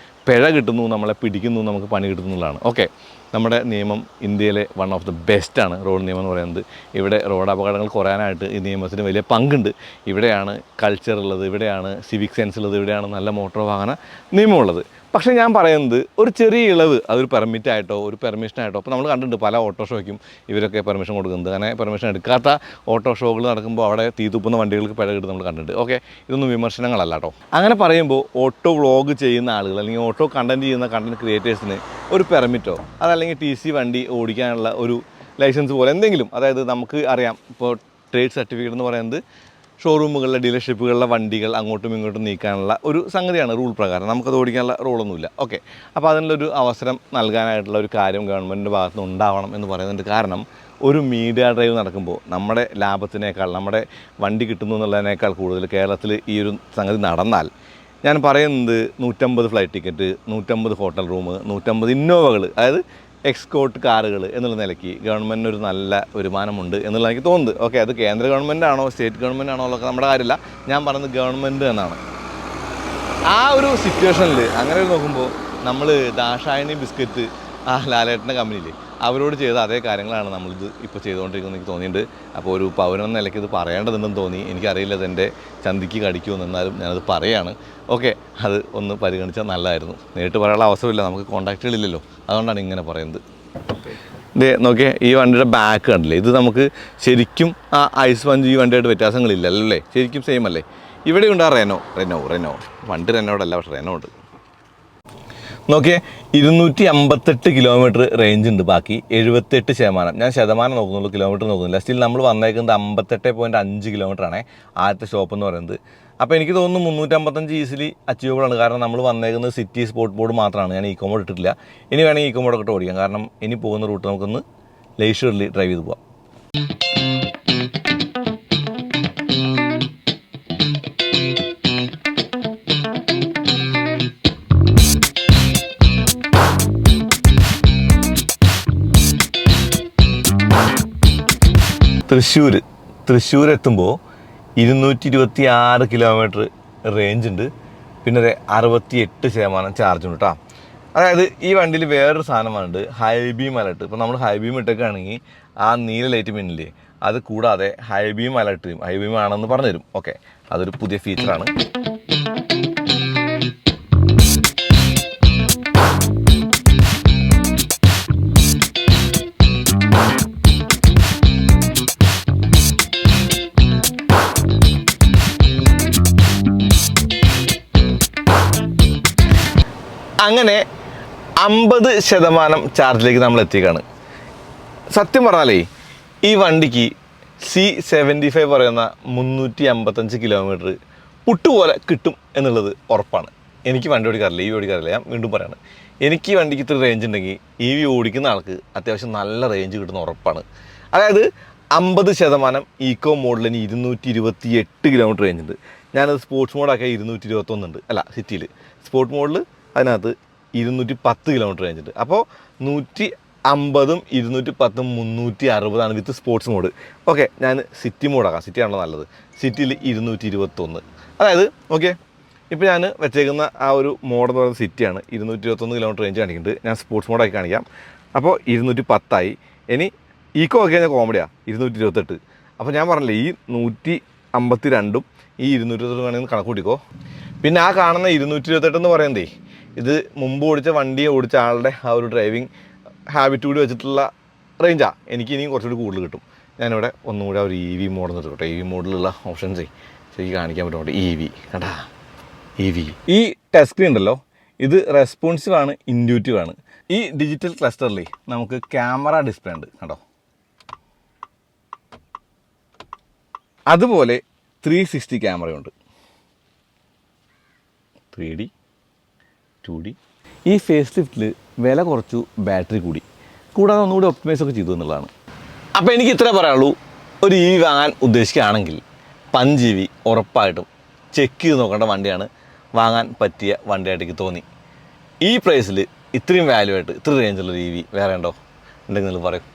പിഴ കിട്ടുന്നു, നമ്മളെ പിടിക്കുന്നു, നമുക്ക് പണി കിട്ടുന്നതാണ്. ഓക്കെ, നമ്മുടെ നിയമം ഇന്ത്യയിലെ വൺ ഓഫ് ദി ബെസ്റ്റാണ് റോഡ് നിയമം എന്ന് പറയുന്നത്. ഇവിടെ റോഡ് അപകടങ്ങൾ കുറയാനായിട്ട് ഈ നിയമത്തിന് വലിയ പങ്കുണ്ട്. ഇവിടെയാണ് കൾച്ചർ ഉള്ളത്, ഇവിടെയാണ് സിവിക് സെൻസ് ഉള്ളത്, ഇവിടെയാണ് നല്ല മോട്ടോർ വാഹന നിയമമുള്ളത്. പക്ഷേ ഞാൻ പറയുന്നത് ഒരു ചെറിയ ഇളവ്, അതൊരു പെർമിറ്റായിട്ടോ ഒരു പെർമിഷനായിട്ടോ, അപ്പോൾ നമ്മൾ കണ്ടിട്ടുണ്ട് പല ഓട്ടോ ഷോയ്ക്കും ഇവരൊക്കെ പെർമിഷൻ കൊടുക്കുന്നത്. അങ്ങനെ പെർമിഷൻ എടുക്കാത്ത ഓട്ടോ ഷോകൾ നടക്കുമ്പോൾ അവിടെ തീ തുപ്പുന്ന വണ്ടികൾക്ക് പിഴ കിട്ടും നമ്മൾ കണ്ടിട്ടുണ്ട്. ഓക്കെ, ഇതൊന്നും വിമർശനങ്ങളല്ല കേട്ടോ. അങ്ങനെ പറയുമ്പോൾ ഓട്ടോ വ്ളോഗ് ചെയ്യുന്ന ആളുകൾ അല്ലെങ്കിൽ ഓട്ടോ കണ്ടൻറ്റ് ചെയ്യുന്ന കണ്ടൻറ്റ് ക്രിയേറ്റേഴ്സിന് ഒരു പെർമിറ്റോ അതല്ലെങ്കിൽ TC വണ്ടി ഓടിക്കാനുള്ള ഒരു ലൈസൻസ് പോലെ എന്തെങ്കിലും, അതായത് നമുക്ക് അറിയാം ഇപ്പോൾ ട്രേഡ് സർട്ടിഫിക്കറ്റ് എന്ന് പറയുന്നത് ഷോറൂമുകളിലെ ഡീലർഷിപ്പുകളിലെ വണ്ടികൾ അങ്ങോട്ടും ഇങ്ങോട്ടും നീക്കാനുള്ള ഒരു സംഗതിയാണ് റൂൾ പ്രകാരം. നമുക്കത് ഓടിക്കാനുള്ള റോളൊന്നുമില്ല. ഓക്കെ, അപ്പോൾ അതിനുള്ളൊരു അവസരം നൽകാനായിട്ടുള്ള ഒരു കാര്യം ഗവൺമെൻറ്റിൻ്റെ ഭാഗത്ത് നിന്ന് ഉണ്ടാവണം എന്ന് പറയുന്നതിൻ്റെ കാരണം, ഒരു മീഡിയ ഡ്രൈവ് നടക്കുമ്പോൾ നമ്മുടെ ലാഭത്തിനേക്കാൾ, നമ്മുടെ വണ്ടി കിട്ടുന്നു എന്നുള്ളതിനേക്കാൾ കൂടുതൽ കേരളത്തിൽ ഈ ഒരു സംഗതി നടന്നാൽ, ഞാൻ പറയുന്നത് 150 ഫ്ലൈറ്റ് ടിക്കറ്റ്, 150 ഹോട്ടൽ റൂം, 150 ഇന്നോവകൾ, അതായത് എക്സ്കോർട്ട് കാറുകൾ എന്നുള്ള നിലയ്ക്ക് ഗവൺമെൻറ്റിന് ഒരു നല്ല വരുമാനമുണ്ട് എന്നുള്ള എനിക്ക് തോന്നുന്നത്. ഓക്കെ, അത് കേന്ദ്ര ഗവൺമെൻറ് ആണോ സ്റ്റേറ്റ് ഗവൺമെൻറ് ആണോ എന്നൊക്കെ നമ്മുടെ കാര്യമില്ല, ഞാൻ പറയുന്നത് ഗവൺമെൻറ് എന്നാണ്. ആ ഒരു സിറ്റുവേഷനിൽ അങ്ങനെ നോക്കുമ്പോൾ നമ്മൾ ദാക്ഷായണി ബിസ്ക്കറ്റ് ലാലേട്ടൻ്റെ കമ്പനിയിൽ അവരോട് ചെയ്ത അതേ കാര്യങ്ങളാണ് നമ്മളിത് ഇപ്പോൾ ചെയ്തുകൊണ്ടിരിക്കുന്നത് എനിക്ക് തോന്നിയിട്ടുണ്ട്. അപ്പോൾ ഒരു പൗരൻ നിലയ്ക്ക് ഇത് പറയേണ്ടതുണ്ടെന്ന് തോന്നി. എനിക്കറിയില്ല ഇതെൻ്റെ ചന്തിക്ക് കടിക്കുമെന്ന്, എന്നാലും ഞാനത് പറയുകയാണ്. ഓക്കെ, അത് ഒന്ന് പരിഗണിച്ചാൽ നല്ലതായിരുന്നു. നേരിട്ട് പറയാനുള്ള അവസരമില്ല, നമുക്ക് കോൺടാക്റ്റുകളില്ലല്ലോ, അതുകൊണ്ടാണ് ഇങ്ങനെ പറയുന്നത്. ഇതേ നോക്കിയേ, ഈ വണ്ടിയുടെ ബാക്ക് കണ്ടില്ലേ, ഇത് നമുക്ക് ശരിക്കും ആ ഐസ് പഞ്ച് ഈ വണ്ടിയായിട്ട് വ്യത്യാസങ്ങളില്ലല്ലോ അല്ലേ, ശരിക്കും സെയിം അല്ലേ. ഇവിടെ ഉണ്ട് ആ റെനോ വണ്ടി റെനോടല്ല, പക്ഷേ റെനോ ഉണ്ട്. നോക്കിയേ, 258 കിലോമീറ്റർ റേഞ്ച് ഉണ്ട്. ബാക്കി 78%. ഞാൻ ശതമാനം നോക്കുന്നുള്ളൂ, കിലോമീറ്റർ നോക്കുന്നില്ല. സ്റ്റിൽ നമ്മൾ വന്നേക്കുന്നത് 58.5 കിലോമീറ്റർ ആണേ ആദ്യത്തെ ഷോപ്പ് എന്ന് പറയുന്നത്. അപ്പോൾ എനിക്ക് തോന്നുന്നു 355 ഈസിലി അച്ചീവബിൾ ആണ്. കാരണം നമ്മൾ വന്നേക്കുന്നത് സിറ്റി സ്പോർട്ട് ബോർഡ് മാത്രമാണ്. ഞാൻ ഈക്കോ മോഡ് ഇട്ടിട്ടില്ല. ഇനി വേണമെങ്കിൽ ഈക്കോ മോഡൊക്കെ ഇട്ട് ഓടിക്കാം. കാരണം ഇനി പോകുന്ന റൂട്ട് നമുക്കൊന്ന് ലേഷ്യർലി ഡ്രൈവ് ചെയ്ത് പോകാം. തൃശ്ശൂർ എത്തുമ്പോൾ 226 കിലോമീറ്റർ റേഞ്ച് ഉണ്ട്. പിന്നെ 68% ചാർജ് ഉണ്ട് കേട്ടോ. അതായത് ഈ വണ്ടിയിൽ വേറൊരു സാധനമാണുണ്ട്, ഹൈ ബീം അലർട്ട്. ഇപ്പോൾ നമ്മൾ ഹൈ ബീം ഇട്ടൊക്കെയാണെങ്കിൽ ആ നീല ലൈറ്റ് മിന്നില്ലേ, അത് കൂടാതെ ഹൈ ബീം അലർട്ട് ചെയ്യും. ഹൈ ബീം ആണെന്ന് പറഞ്ഞു തരും. ഓക്കെ, അതൊരു പുതിയ ഫീച്ചറാണ്. അങ്ങനെ 50% ചാർജിലേക്ക് നമ്മൾ എത്തിക്കുകയാണ്. സത്യം പറഞ്ഞാലേ ഈ വണ്ടിക്ക് C75 പറയുന്ന 355 കിലോമീറ്റർ പുട്ടുപോലെ കിട്ടും എന്നുള്ളത് ഉറപ്പാണ്. എനിക്ക് വണ്ടി ഓടിക്കാറില്ല, EV ഓടിക്കാറില്ല. ഞാൻ വീണ്ടും പറയാണ്, എനിക്ക് ഈ വണ്ടിക്ക് ഇത്ര റേഞ്ച് ഉണ്ടെങ്കിൽ EV ഓടിക്കുന്ന ആൾക്ക് അത്യാവശ്യം നല്ല റേഞ്ച് കിട്ടുന്ന ഉറപ്പാണ്. അതായത് 50% ഈക്കോ മോഡിൽ 228 കിലോമീറ്റർ റേഞ്ച് ഉണ്ട്. ഞാനത് സ്പോർട്സ് മോഡാക്കിയ 221 ഉണ്ട്. അല്ല, സിറ്റിയിൽ സ്പോർട്ട് മോഡിൽ അതിനകത്ത് 210 കിലോമീറ്റർ റേഞ്ച് ഉണ്ട്. അപ്പോൾ 150, 210, 360 വിത്ത് സ്പോർട്സ് മോഡ്. ഓക്കെ, ഞാൻ സിറ്റി മോഡാക്കാം. സിറ്റിയാണല്ലോ നല്ലത്. സിറ്റിയിൽ 221. അതായത് ഓക്കെ, ഇപ്പോൾ ഞാൻ വെച്ചേക്കുന്ന ആ ഒരു മോഡെന്ന് പറയുന്നത് സിറ്റിയാണ്. 221 കിലോമീറ്റർ റേഞ്ച് കാണിക്കുന്നുണ്ട്. ഞാൻ സ്പോർട്സ് മോഡാക്കി കാണിക്കാം. അപ്പോൾ 210. ഇനി ഈക്കോ ഒക്കെ കഴിഞ്ഞാൽ കോമഡിയാണ്, 228. അപ്പോൾ ഞാൻ പറഞ്ഞില്ലേ, ഈ 152 ഈ 228 വേണമെങ്കിൽ കണക്ക് കൂട്ടിക്കോ. പിന്നെ ആ കാണുന്ന 228 എന്ന് പറയുന്നതേ, ഇത് മുമ്പ് ഓടിച്ച വണ്ടിയെ ഓടിച്ച ആളുടെ ആ ഒരു ഡ്രൈവിംഗ് ഹാബിറ്റ് കൂടി വെച്ചിട്ടുള്ള റേഞ്ചാണ്. എനിക്ക് ഇനിയും കുറച്ചുകൂടി കൂടുതൽ കിട്ടും. ഞാനിവിടെ ഒന്നും കൂടെ ഒരു EV മോഡ് നിർത്തിക്കോട്ടെ. EV മോഡിലുള്ള ഓപ്ഷൻസേ ശരിക്കും കാണിക്കാൻ പറ്റുന്നുണ്ട്. EV കണ്ടാ, EV. ഈ ടച്ച് സ്ക്രീൻ ഉണ്ടല്ലോ, ഇത് റെസ്പോൺസീവ് ആണ്, ഇൻറ്റ്യൂറ്റീവ് ആണ്. ഈ ഡിജിറ്റൽ ക്ലസ്റ്ററിൽ നമുക്ക് ക്യാമറ ഡിസ്പ്ലേ ഉണ്ട് കണ്ടോ. അതുപോലെ 360 ക്യാമറയുണ്ട്. 3D 2D. ഈ ഫേസ് ലിഫ്റ്റിൽ വില കുറച്ചു, ബാറ്ററി കൂടി, കൂടാതെ ഒന്നുകൂടി ഒപ്റ്റിമൈസ് ഒക്കെ ചെയ്തു എന്നുള്ളതാണ്. അപ്പോൾ എനിക്ക് ഇത്രേ പറയാനുള്ളൂ. ഒരു EV വാങ്ങാൻ ഉദ്ദേശിക്കുകയാണെങ്കിൽ പഞ്ച് EV ഉറപ്പായിട്ടും ചെക്ക് ചെയ്ത് നോക്കേണ്ട വണ്ടിയാണ്. വാങ്ങാൻ പറ്റിയ വണ്ടിയായിട്ട് എനിക്ക് തോന്നി. ഈ പ്രൈസിൽ ഇത്രയും വാല്യൂ ആയിട്ട് ഇത്ര റേഞ്ചുള്ളൊരു EV വേറെ ഉണ്ടോ? ഉണ്ടെങ്കിൽ നിങ്ങൾ പറയും.